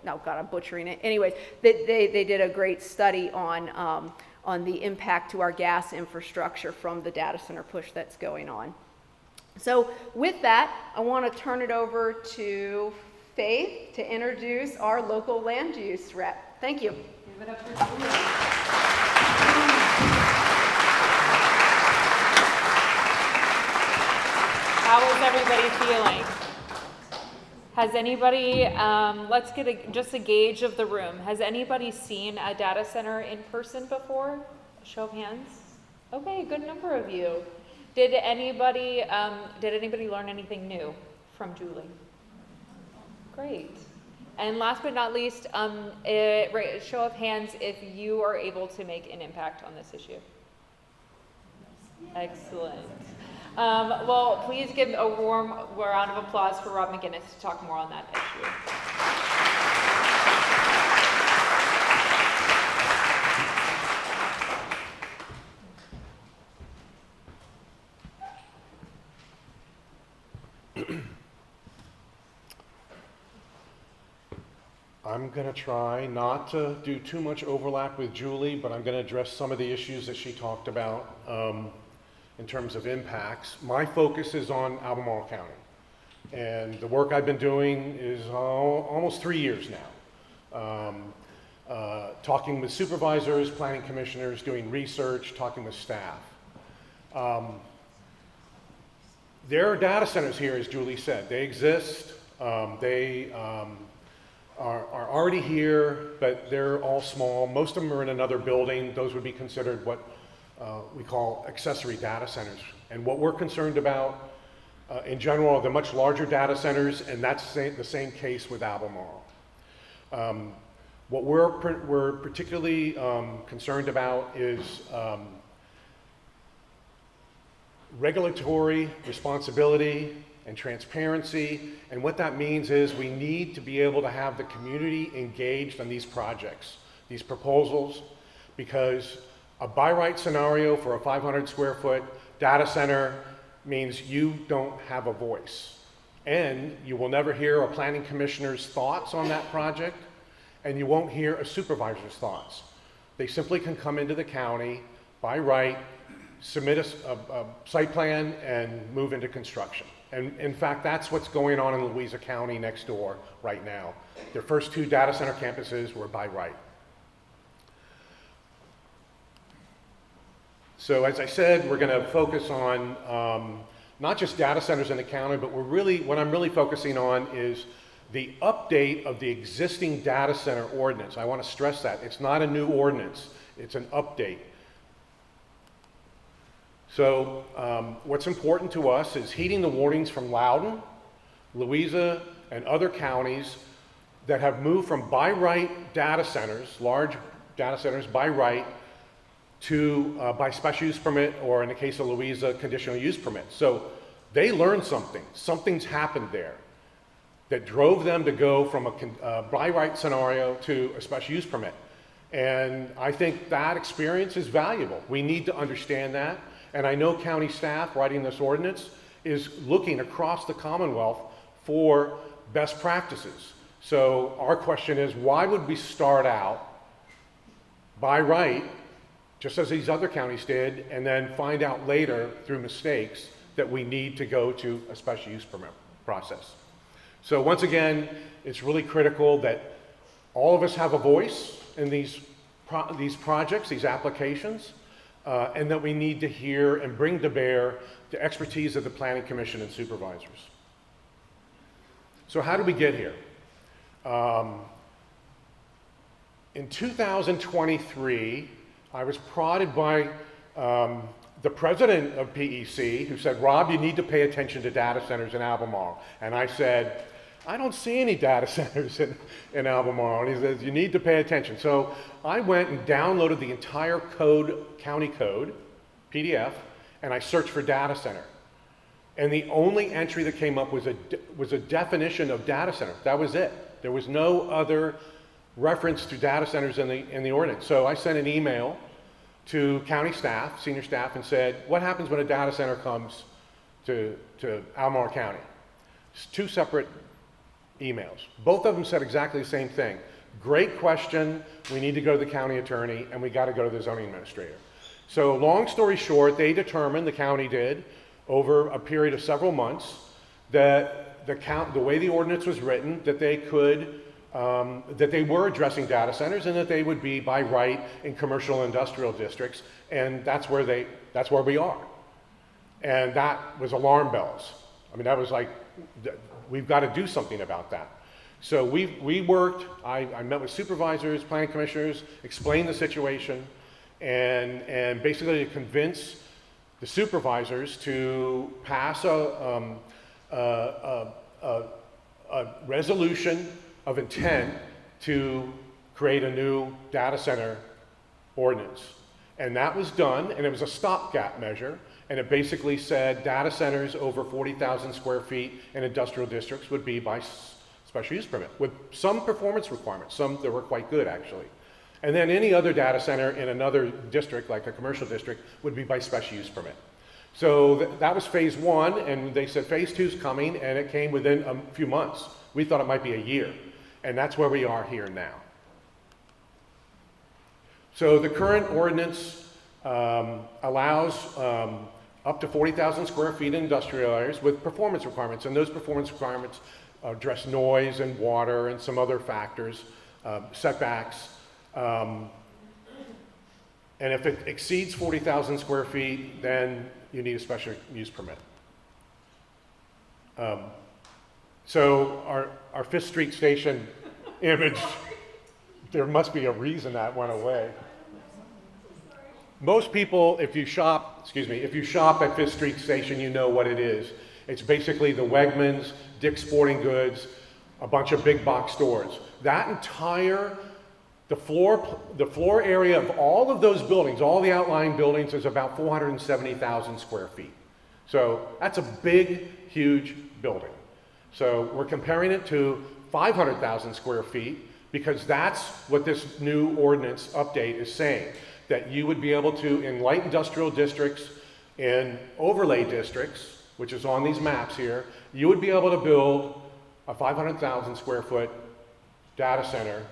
no, God, I'm butchering it. Anyways, they did a great study on the impact to our gas infrastructure from the data center push that's going on. So with that, I want to turn it over to Faith to introduce our local land use rep. Thank you. Give it up for Julia. How is everybody feeling? Has anybody, let's get just a gauge of the room. Has anybody seen a data center in person before? Show of hands. Okay, a good number of you. Did anybody learn anything new from Julie? Great. And last but not least, show of hands if you are able to make an impact on this issue. Excellent. Well, please give a warm round of applause for Rob McGinnis to talk more on that issue. I'm going to try not to do too much overlap with Julie, but I'm going to address some of the issues that she talked about in terms of impacts. My focus is on Albemarle County, and the work I've been doing is almost 3 years now. Talking with supervisors, planning commissioners, doing research, talking with staff. There are data centers here, as Julie said. They exist. They are already here, but they're all small. Most of them are in another building. Those would be considered what we call accessory data centers. And what we're concerned about in general are the much larger data centers, and that's the same case with Albemarle. What we're particularly concerned about is regulatory responsibility and transparency, and what that means is we need to be able to have the community engaged on these projects, these proposals, because a by right scenario for a 500 square foot data center means you don't have a voice, and you will never hear a planning commissioner's thoughts on that project, and you won't hear a supervisor's thoughts. They simply can come into the county by right, submit a site plan, and move into construction. And in fact, that's what's going on in Louisa County next door right now. Their first 2 data center campuses were by right. So as I said, we're going to focus on not just data centers in the county, but what I'm really focusing on is the update of the existing data center ordinance. I want to stress that. It's not a new ordinance, it's an update. So what's important to us is heeding the warnings from Loudoun, Louisa, and other counties that have moved from by right data centers, large data centers by right, to by special use permit, or in the case of Louisa, conditional use permit. So they learned something. Something's happened there that drove them to go from a by right scenario to a special use permit. And I think that experience is valuable. We need to understand that. And I know county staff writing this ordinance is looking across the Commonwealth for best practices. So our question is, why would we start out by right, just as these other counties did, and then find out later through mistakes that we need to go to a special use permit process? So once again, it's really critical that all of us have a voice in these projects, these applications, and that we need to hear and bring to bear the expertise of the Planning Commission and supervisors. So how did we get here? In 2023, I was prodded by the president of PEC, who said, "Rob, you need to pay attention to data centers in Albemarle." And I said, "I don't see any data centers in Albemarle." And he says, "You need to pay attention." So I went and downloaded the entire code, county code, PDF, and I searched for data center. And the only entry that came up was a definition of data center. That was it. There was no other reference to data centers in the ordinance. So I sent an email to county staff, senior staff, and said, "What happens when a data center comes to Albemarle County?" It's 2 separate emails. Both of them said exactly the same thing. "Great question. We need to go to the county attorney, and we got to go to the zoning administrator." So long story short, they determined, the county did, over a period of several months, that the way the ordinance was written, that they could, that they were addressing data centers, and that they would be by right in commercial and industrial districts, and that's where we are. And that was alarm bells. I mean, that was like, we've got to do something about that. So we worked, I met with supervisors, planning commissioners, explained the situation, and basically to convince the supervisors to pass a resolution of intent to create a new data center ordinance. And that was done, and it was a stopgap measure, and it basically said data centers over 40,000 square feet in industrial districts would be by special use permit, with some performance requirements, some that were quite good actually. And then any other data center in another district, like a commercial district, would be by special use permit. So that was phase 1, and they said phase 2 is coming, and it came within a few months. We thought it might be a year, and that's where we are here now. So the current ordinance allows up to 40,000 square feet in industrial areas with performance requirements, and those performance requirements address noise and water and some other factors, setbacks. And if it exceeds 40,000 square feet, then you need a special use permit. So our Fifth Street Station image, there must be a reason that went away. Most people, if you shop at Fifth Street Station, you know what it is. It's basically the Wegmans, Dick's Sporting Goods, a bunch of big box stores. That entire, the floor area of all of those buildings, all the outlying buildings, is about 470,000 square feet. So that's a big, huge building. So we're comparing it to 500,000 square feet because that's what this new ordinance update is saying, that you would be able to, in light industrial districts, in overlay districts, which is on these maps here, you would be able to build a 500,000 square foot data center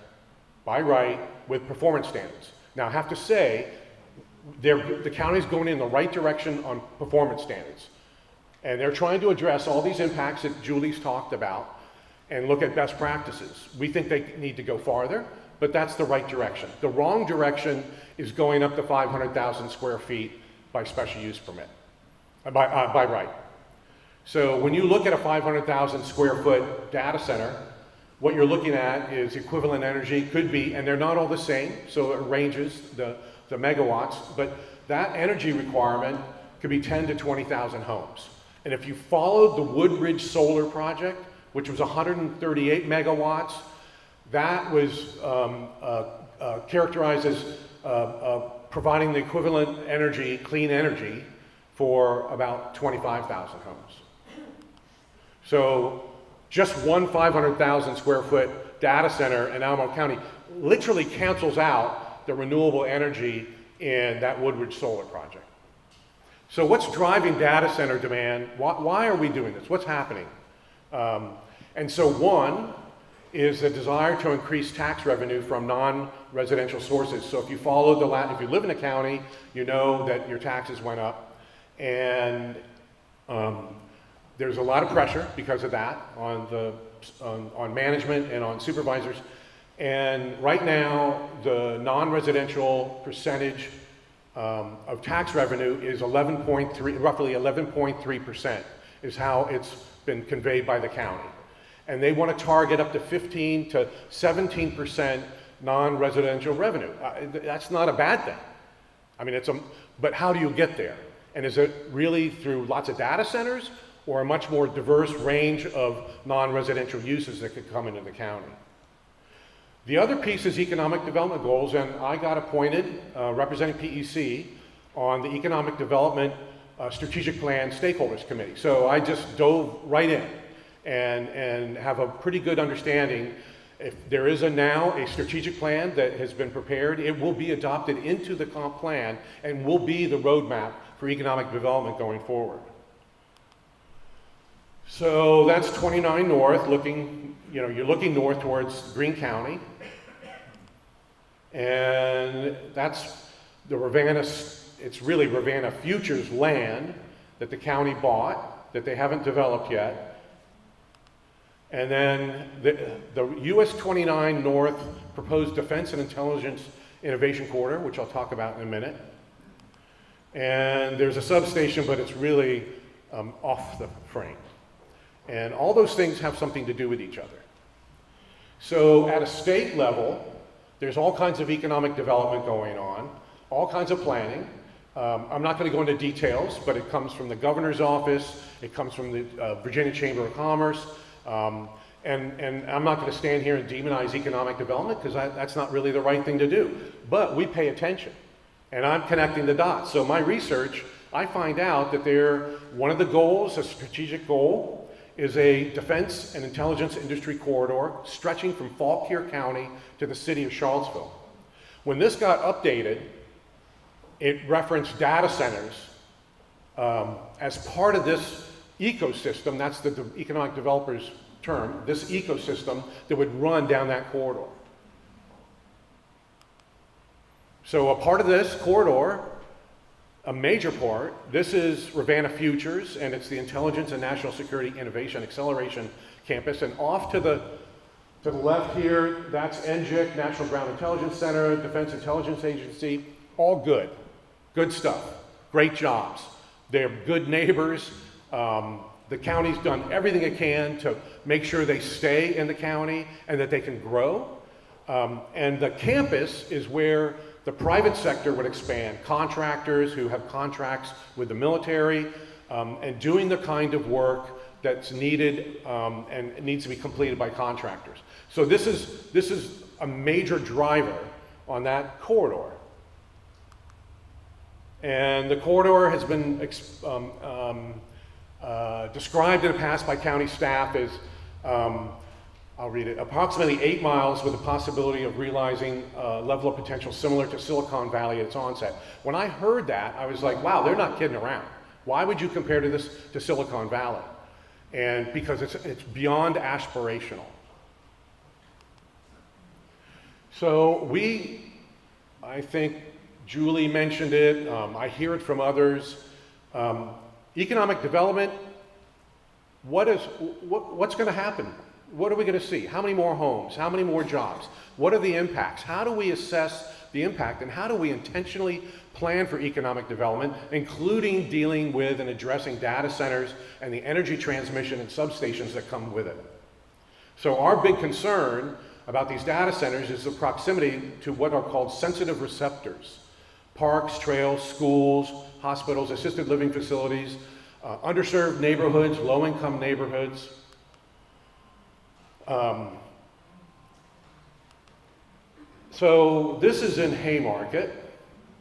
by right with performance standards. Now I have to say, the county's going in the right direction on performance standards. And they're trying to address all these impacts that Julie's talked about and look at best practices. We think they need to go farther, but that's the right direction. The wrong direction is going up to 500,000 square feet by special use permit, by right. So when you look at a 500,000 square foot data center, what you're looking at is equivalent energy, could be, and they're not all the same, so it ranges the megawatts, but that energy requirement could be 10 to 20,000 homes. And if you followed the Woodridge Solar Project, which was 138 megawatts, that was characterized as providing the equivalent energy, clean energy, for about 25,000 homes. So just one 500,000 square foot data center in Albemarle County literally cancels out the renewable energy in that Woodridge Solar Project. So what's driving data center demand? Why are we doing this? What's happening? And so one is the desire to increase tax revenue from non-residential sources. So if you follow if you live in a county, you know that your taxes went up. And there's a lot of pressure because of that on management and on supervisors. And right now, the non-residential percentage of tax revenue is roughly 11.3% is how it's been conveyed by the county. And they want to target up to 15 to 17% non-residential revenue. That's not a bad thing. I mean, but how do you get there? And is it really through lots of data centers or a much more diverse range of non-residential uses that could come into the county? The other piece is economic development goals, and I got appointed representing PEC on the Economic Development Strategic Plan Stakeholders Committee. So I just dove right in and have a pretty good understanding. If there is now a strategic plan that has been prepared, it will be adopted into the comp plan and will be the roadmap for economic development going forward. So that's 29 North, you're looking north towards Greene County. And that's the it's really Ravenna Futures land that the county bought that they haven't developed yet. And then the US 29 North proposed Defense and Intelligence Innovation Corridor, which I'll talk about in a minute. And there's a substation, but it's really off the frame. And all those things have something to do with each other. So at a state level, there's all kinds of economic development going on, all kinds of planning. I'm not going to go into details, but it comes from the governor's office, it comes from the Virginia Chamber of Commerce, and I'm not going to stand here and demonize economic development because that's not really the right thing to do. But we pay attention, and I'm connecting the dots. So my research, I find out that one of the goals, a strategic goal, is a defense and intelligence industry corridor stretching from Fauquier County to the city of Charlottesville. When this got updated, it referenced data centers as part of this ecosystem. That's the economic developers term, this ecosystem that would run down that corridor. So a part of this corridor, a major part, this is Ravenna Futures, and it's the Intelligence and National Security Innovation Acceleration Campus. And off to the left here, that's NGIC, National Ground Intelligence Center, Defense Intelligence Agency, all good. Good stuff. Great jobs. They're good neighbors. The county's done everything it can to make sure they stay in the county and that they can grow. And the campus is where The private sector would expand, contractors who have contracts with the military, and doing the kind of work that's needed and needs to be completed by contractors. So this is a major driver on that corridor. And the corridor has been described in the past by county staff as, I'll read it, approximately 8 miles with the possibility of realizing a level of potential similar to Silicon Valley at its onset. When I heard that, I was like, wow, they're not kidding around. Why would you compare this to Silicon Valley? And because it's beyond aspirational. So I think Julie mentioned it, I hear it from others. Economic development, what's going to happen? What are we going to see? How many more homes? How many more jobs? What are the impacts? How do we assess the impact, and how do we intentionally plan for economic development, including dealing with and addressing data centers and the energy transmission and substations that come with it? So our big concern about these data centers is the proximity to what are called sensitive receptors. Parks, trails, schools, hospitals, assisted living facilities, underserved neighborhoods, low-income neighborhoods. So this is in Haymarket.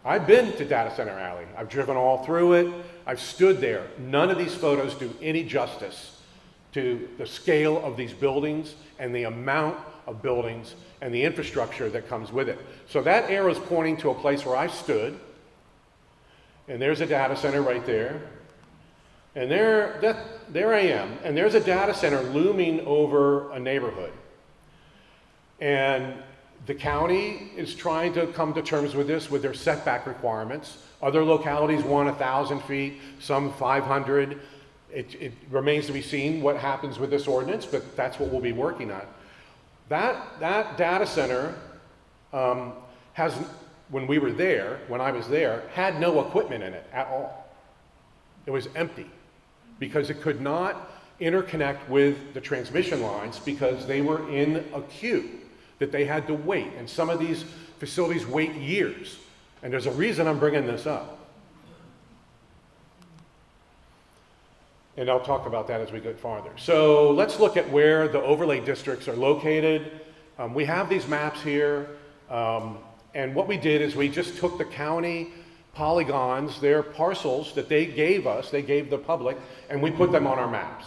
I've been to Data Center Alley. I've driven all through it. I've stood there. None of these photos do any justice to the scale of these buildings and the amount of buildings and the infrastructure that comes with it. So that arrow is pointing to a place where I stood, and there's a data center right there. And there I am, and there's a data center looming over a neighborhood. And the county is trying to come to terms with this with their setback requirements. Other localities want 1,000 feet, some 500. It remains to be seen what happens with this ordinance, but that's what we'll be working on. That data center when I was there, had no equipment in it at all. It was empty because it could not interconnect with the transmission lines because they were in a queue that they had to wait. And some of these facilities wait years. And there's a reason I'm bringing this up. And I'll talk about that as we get farther. So let's look at where the overlay districts are located. We have these maps here. And what we did is we just took the county polygons, their parcels that they gave us, they gave the public, and we put them on our maps.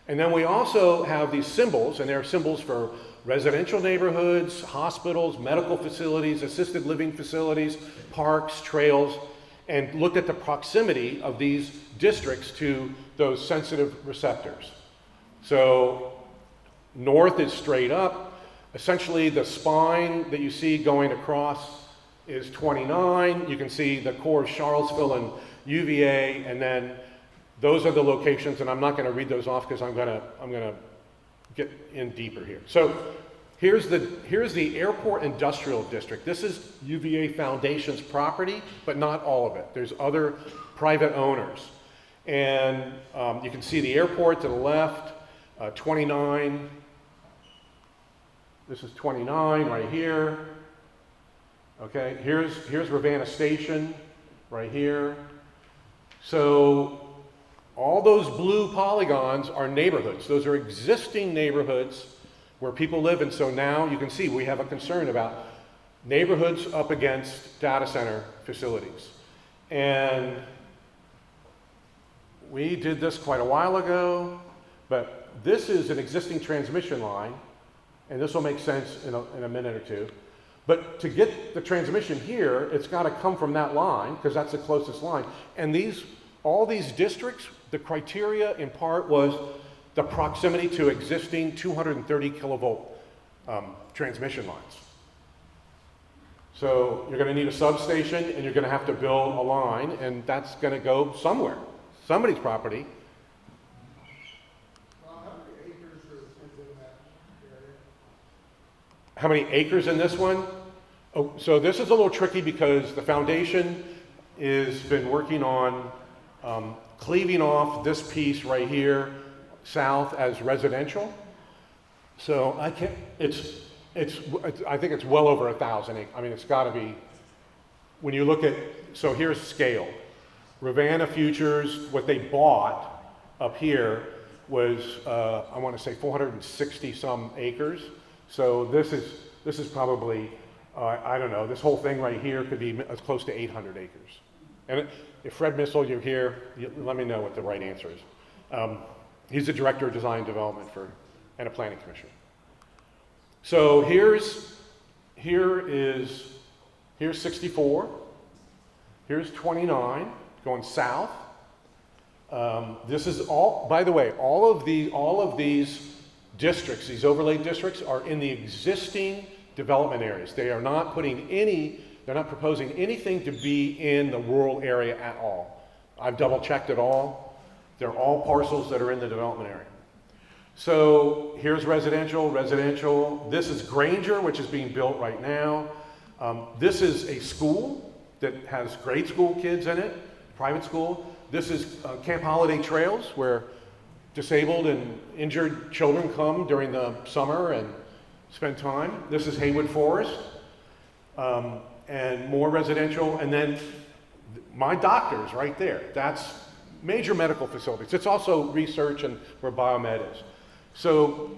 And then we also have these symbols, and they're symbols for residential neighborhoods, hospitals, medical facilities, assisted living facilities, parks, trails, and looked at the proximity of these districts to those sensitive receptors. So north is straight up. Essentially the spine that you see going across is 29. You can see the core of Charlottesville and UVA, and then those are the locations, and I'm not going to read those off because I'm going to get in deeper here. So here's the Airport Industrial District. This is UVA Foundation's property, but not all of it. There's other private owners. And you can see the airport to the left, 29. This is 29 right here. Okay, here's Ravenna Station right here. So all those blue polygons are neighborhoods. Those are existing neighborhoods where people live. And so now you can see we have a concern about neighborhoods up against data center facilities. And we did this quite a while ago, but this is an existing transmission line, and this will make sense in a minute or two. But to get the transmission here, it's got to come from that line, because that's the closest line. And all these districts, the criteria in part was the proximity to existing 230 kilovolt transmission lines. So you're going to need a substation, and you're going to have to build a line, and that's going to go somewhere, somebody's property. Well, how many acres is in that area? How many acres in this one? Oh, so this is a little tricky because the foundation has been working on cleaving off this piece right here south as residential. So I think it's well over 1,000 acres. I mean, it's got to be when you look at, so here's scale. Ravenna Futures, what they bought up here was, I want to say 460 some acres. So this is probably, I don't know, this whole thing right here could be as close to 800 acres. And if Fred Missel, you're here, let me know what the right answer is. He's the Director of Design and Development and a Planning Commissioner. So here's 64, here's 29, going south. This is all, by the way, all of these districts, these overlay districts, are in the existing development areas. They are not they're not proposing anything to be in the rural area at all. I've double checked it all. They're all parcels that are in the development area. So here's residential. This is Granger, which is being built right now. This is a school that has grade school kids in it, private school. This is Camp Holiday Trails, where disabled and injured children come during the summer and spend time. This is Haywood Forest, and more residential. And then my doctor's right there. That's major medical facilities. It's also research and where biomed is. So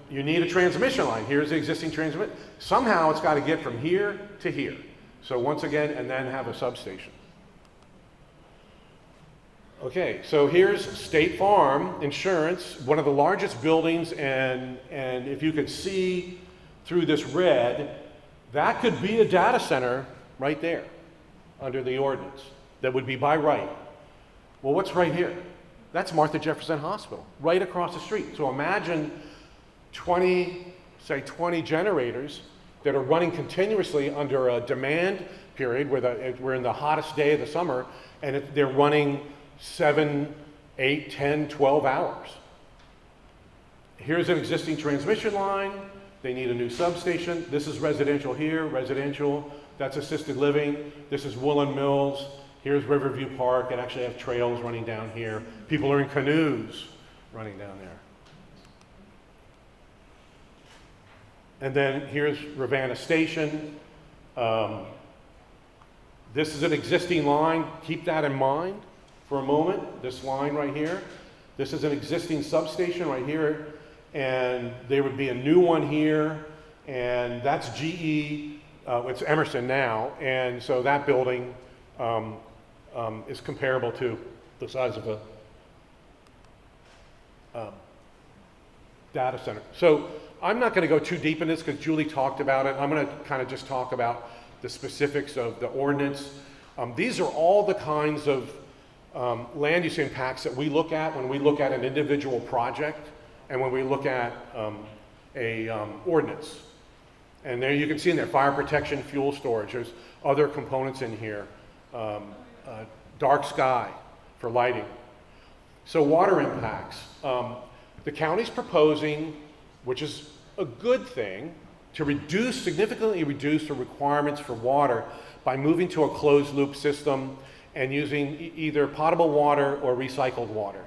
you need a transmission line. Here's the existing transmission. Somehow it's got to get from here to here. So once again, and then have a substation. Okay, so here's State Farm Insurance, one of the largest buildings, and if you could see through this red, that could be a data center right there under the ordinance. That would be by right. Well, what's right here? That's Martha Jefferson Hospital, right across the street. So imagine 20 generators that are running continuously under a demand period where we're in the hottest day of the summer, and they're running 7, 8, 10, 12 hours. Here's an existing transmission line. They need a new substation. This is residential here, residential. That's assisted living. This is Woolen Mills. Here's Riverview Park. It actually has trails running down here. People are in canoes running down there. And then here's Ravenna Station. This is an existing line. Keep that in mind for a moment. This line right here. This is an existing substation right here. And there would be a new one here. And that's GE. It's Emerson now. And so that building is comparable to the size of a data center. So I'm not going to go too deep in this because Julie talked about it. I'm going to kind of just talk about the specifics of the ordinance. These are all the kinds of land use impacts that we look at when we look at an individual project and when we look at a ordinance. And there you can see in there, fire protection, fuel storage. There's other components in here. Dark sky for lighting. So water impacts. The county's proposing, which is a good thing, to significantly reduce the requirements for water by moving to a closed loop system and using either potable water or recycled water.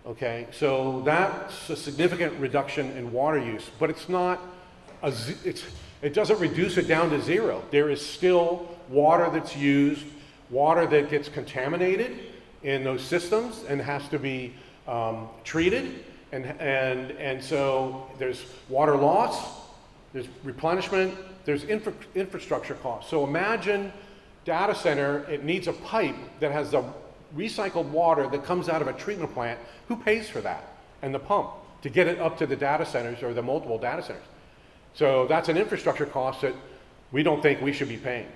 Okay, so that's a significant reduction in water use, but it's not, it doesn't reduce it down to zero. There is still water that's used, water that gets contaminated in those systems and has to be treated. And so there's water loss, there's replenishment, there's infrastructure costs. So imagine data center, it needs a pipe that has the recycled water that comes out of a treatment plant. Who pays for that? And the pump to get it up to the data centers or the multiple data centers. So that's an infrastructure cost that we don't think we should be paying.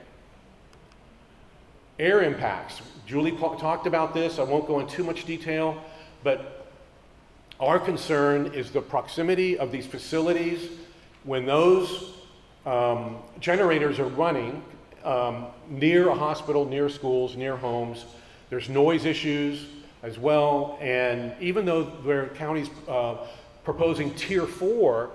Air impacts. Julie talked about this. I won't go into too much detail, but our concern is the proximity of these facilities. When those generators are running near a hospital, near schools, near homes, there's noise issues as well. And even though the county's proposing Tier 4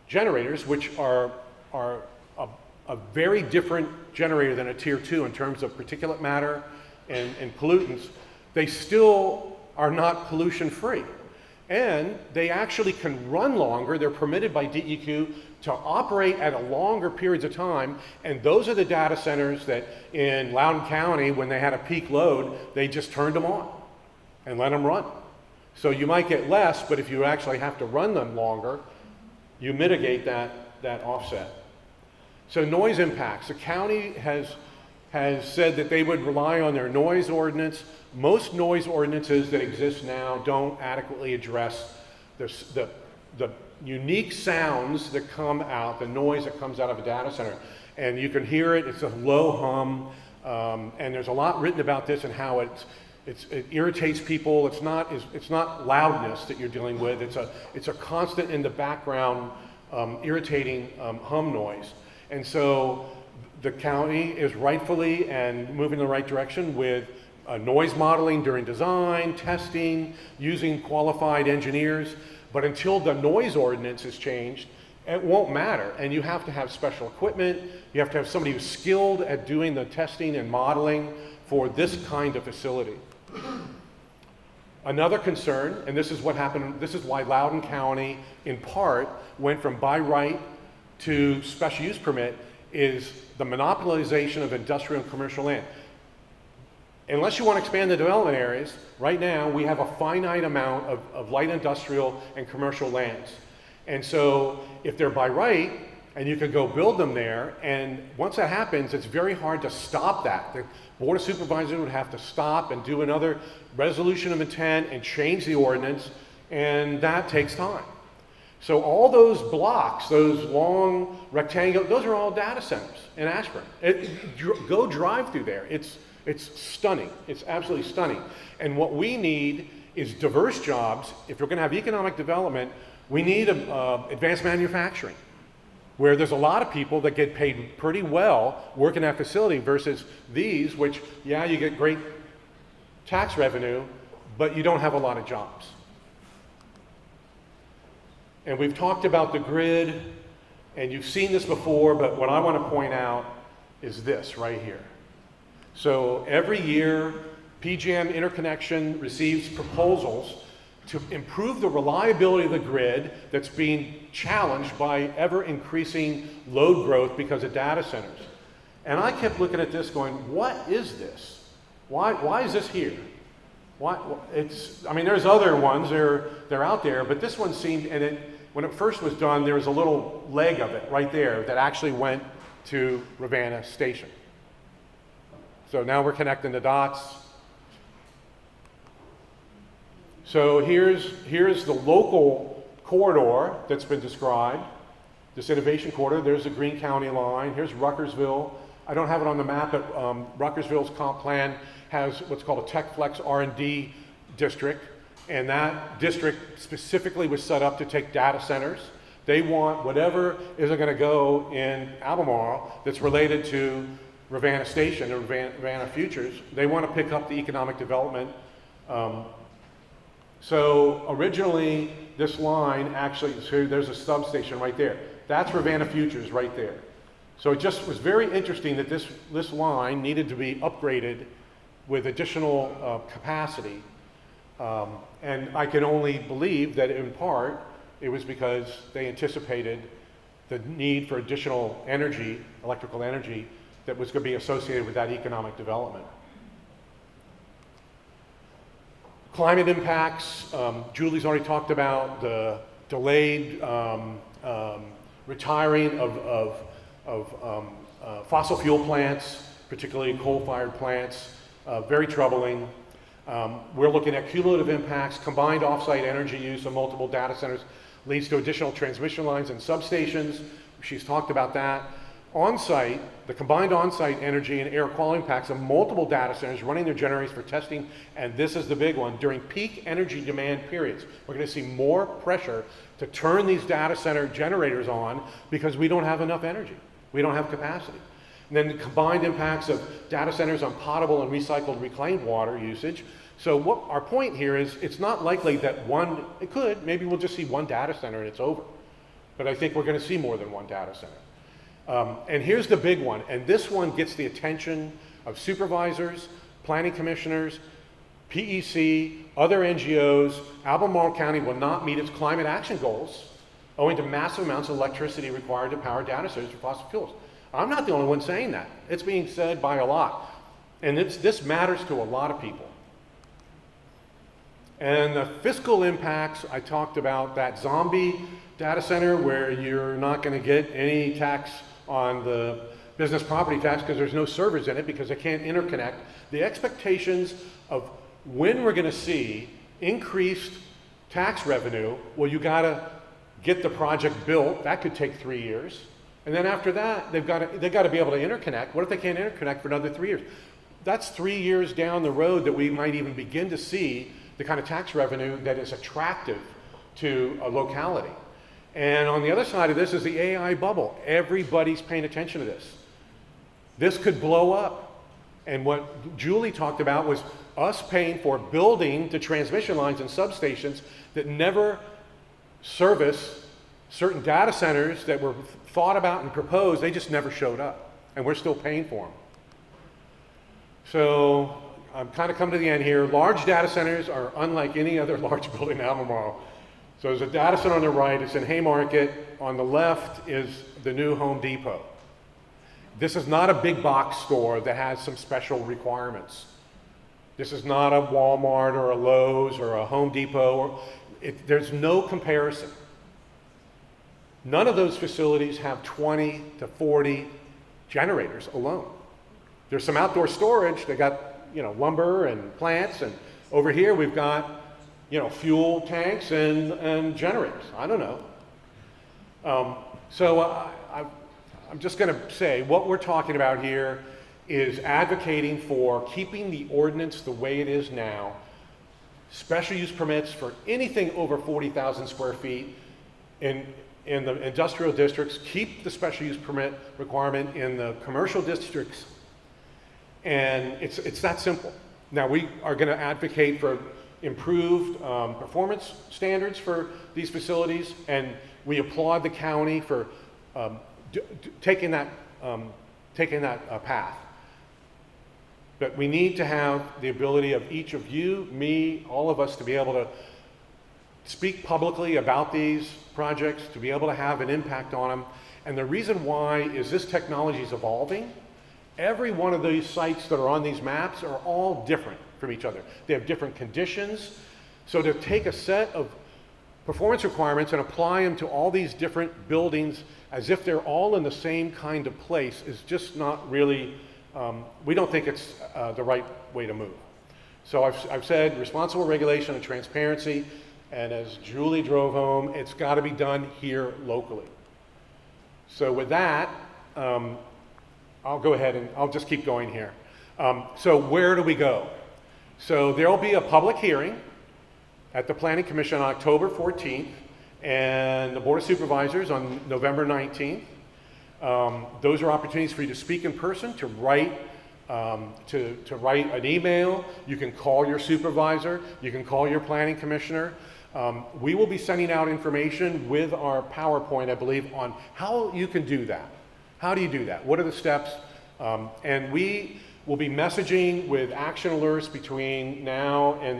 generators, which are a very different generator than a Tier 2 in terms of particulate matter and pollutants, they still are not pollution free. And they actually can run longer. They're permitted by DEQ to operate at a longer periods of time, and those are the data centers that in Loudoun County, when they had a peak load, they just turned them on and let them run. So you might get less, but if you actually have to run them longer, you mitigate that offset. So noise impacts. The county has said that they would rely on their noise ordinance. Most noise ordinances that exist now don't adequately address the unique sounds that come out, the noise that comes out of a data center. And you can hear it, it's a low hum, and there's a lot written about this and how it irritates people. It's not loudness that you're dealing with, it's a constant in the background irritating hum noise. And so the county is rightfully and moving in the right direction with noise modeling during design, testing, using qualified engineers. But until the noise ordinance is changed, it won't matter. And you have to have special equipment. You have to have somebody who's skilled at doing the testing and modeling for this kind of facility. Another concern, and this is what happened, this is why Loudoun County, in part, went from by right to special use permit, is the monopolization of industrial and commercial land. Unless you want to expand the development areas, right now we have a finite amount of light industrial and commercial lands. And so if they're by right, and you could go build them there, and once that happens, it's very hard to stop that. The Board of Supervisors would have to stop and do another resolution of intent and change the ordinance, and that takes time. So all those blocks, those long rectangular, those are all data centers in Ashburn. Go drive through there. It's stunning. It's absolutely stunning. And what we need is diverse jobs. If we're going to have economic development, we need advanced manufacturing, where there's a lot of people that get paid pretty well working at facility versus these, which, yeah, you get great tax revenue, but you don't have a lot of jobs. And we've talked about the grid, and you've seen this before, but what I want to point out is this right here. So every year, PJM Interconnection receives proposals to improve the reliability of the grid that's being challenged by ever increasing load growth because of data centers. And I kept looking at this going, what is this? Why is this here? I mean, there's other ones, they're out there, but this one seemed, and when it first was done, there was a little leg of it right there that actually went to Ravenna Station. So now we're connecting the dots. So here's the local corridor that's been described, this innovation corridor. There's the Greene County line. Here's Ruckersville. I don't have it on the map, but Ruckersville's comp plan has what's called a TechFlex R&D district, and that district specifically was set up to take data centers. They want whatever is going to go in Albemarle that's related to Ravenna Station or Ravenna Futures. They want to pick up the economic development. So originally, this line actually, so there's a substation right there. That's Ravenna Futures right there. So it just was very interesting that this line needed to be upgraded with additional capacity. And I can only believe that in part, it was because they anticipated the need for additional energy, electrical energy, that was going to be associated with that economic development. Climate impacts, Julie's already talked about the delayed retiring of fossil fuel plants, particularly coal-fired plants, very troubling. We're looking at cumulative impacts. Combined off-site energy use of multiple data centers leads to additional transmission lines and substations. She's talked about that. On-site, the combined on-site energy and air quality impacts of multiple data centers running their generators for testing, and this is the big one, during peak energy demand periods. We're going to see more pressure to turn these data center generators on because we don't have enough energy. We don't have capacity. And then the combined impacts of data centers on potable and recycled reclaimed water usage. So what our point here is, it's not likely that it could, maybe we'll just see one data center and it's over. But I think we're going to see more than one data center. And here's the big one, and this one gets the attention of supervisors, planning commissioners, PEC, other NGOs. Albemarle County will not meet its climate action goals owing to massive amounts of electricity required to power data centers for fossil fuels. I'm not the only one saying that. It's being said by a lot. And this matters to a lot of people. And the fiscal impacts, I talked about that zombie data center where you're not going to get any tax on the business property tax because there's no servers in it because they can't interconnect. The expectations of when we're going to see increased tax revenue, well, you got to get the project built. That could take 3 years. And then after that, they've got to be able to interconnect. What if they can't interconnect for another 3 years? That's 3 years down the road that we might even begin to see the kind of tax revenue that is attractive to a locality. And on the other side of this is the AI bubble. Everybody's paying attention to this. This could blow up. And what Julie talked about was us paying for building the transmission lines and substations that never service certain data centers that were thought about and proposed. They just never showed up. And we're still paying for them. So I'm kind of coming to the end here. Large data centers are unlike any other large building in Albemarle. So there's a data center on the right, it's in Haymarket. On the left is the new Home Depot. This is not a big box store that has some special requirements. This is not a Walmart or a Lowe's or a Home Depot. There's no comparison. None of those facilities have 20 to 40 generators alone. There's some outdoor storage. They got, lumber and plants, and over here we've got, fuel tanks and generators. I don't know. I'm just going to say what we're talking about here is advocating for keeping the ordinance the way it is now. Special use permits for anything over 40,000 square feet in the industrial districts. Keep the special use permit requirement in the commercial districts. And it's that simple. Now, we are going to advocate for improved performance standards for these facilities, and we applaud the county for taking that path. But we need to have the ability of each of you, me, all of us to be able to speak publicly about these projects, to be able to have an impact on them. And the reason why is this technology is evolving. Every one of these sites that are on these maps are all different from each other. They have different conditions. So to take a set of performance requirements and apply them to all these different buildings as if they're all in the same kind of place is just not really, we don't think it's the right way to move. So I've said responsible regulation and transparency, and as Julie drove home, it's got to be done here locally. So with that, I'll go ahead and I'll just keep going here. So where do we go? So there'll be a public hearing at the Planning Commission on October 14th and the Board of Supervisors on November 19th. Those are opportunities for you to speak in person, to write an email. You can call your supervisor. You can call your planning commissioner. We will be sending out information with our PowerPoint, I believe, on how you can do that. How do you do that? What are the steps? And we will be messaging with action alerts between now and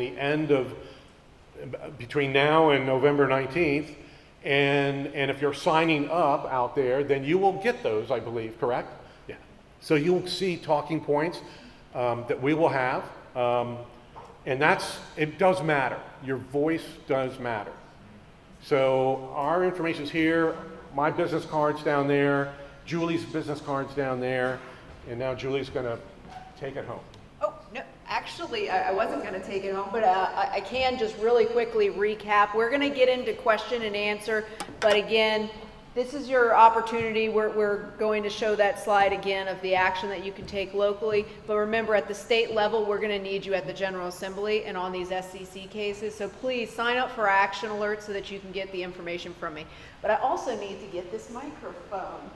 November 19th. And if you're signing up out there, then you will get those, I believe, correct? Yeah. So you'll see talking points that we will have. And it does matter. Your voice does matter. So our information's here, my business card's down there, Julie's business card's down there, and now Julie's gonna take it home. Oh, no, actually, I wasn't going to take it home, but I can just really quickly recap. We're going to get into question and answer, but again, this is your opportunity. We're going to show that slide again of the action that you can take locally, but remember, at the state level, we're going to need you at the General Assembly and on these SCC cases, so please sign up for action alerts so that you can get the information from me. But I also need to get this microphone.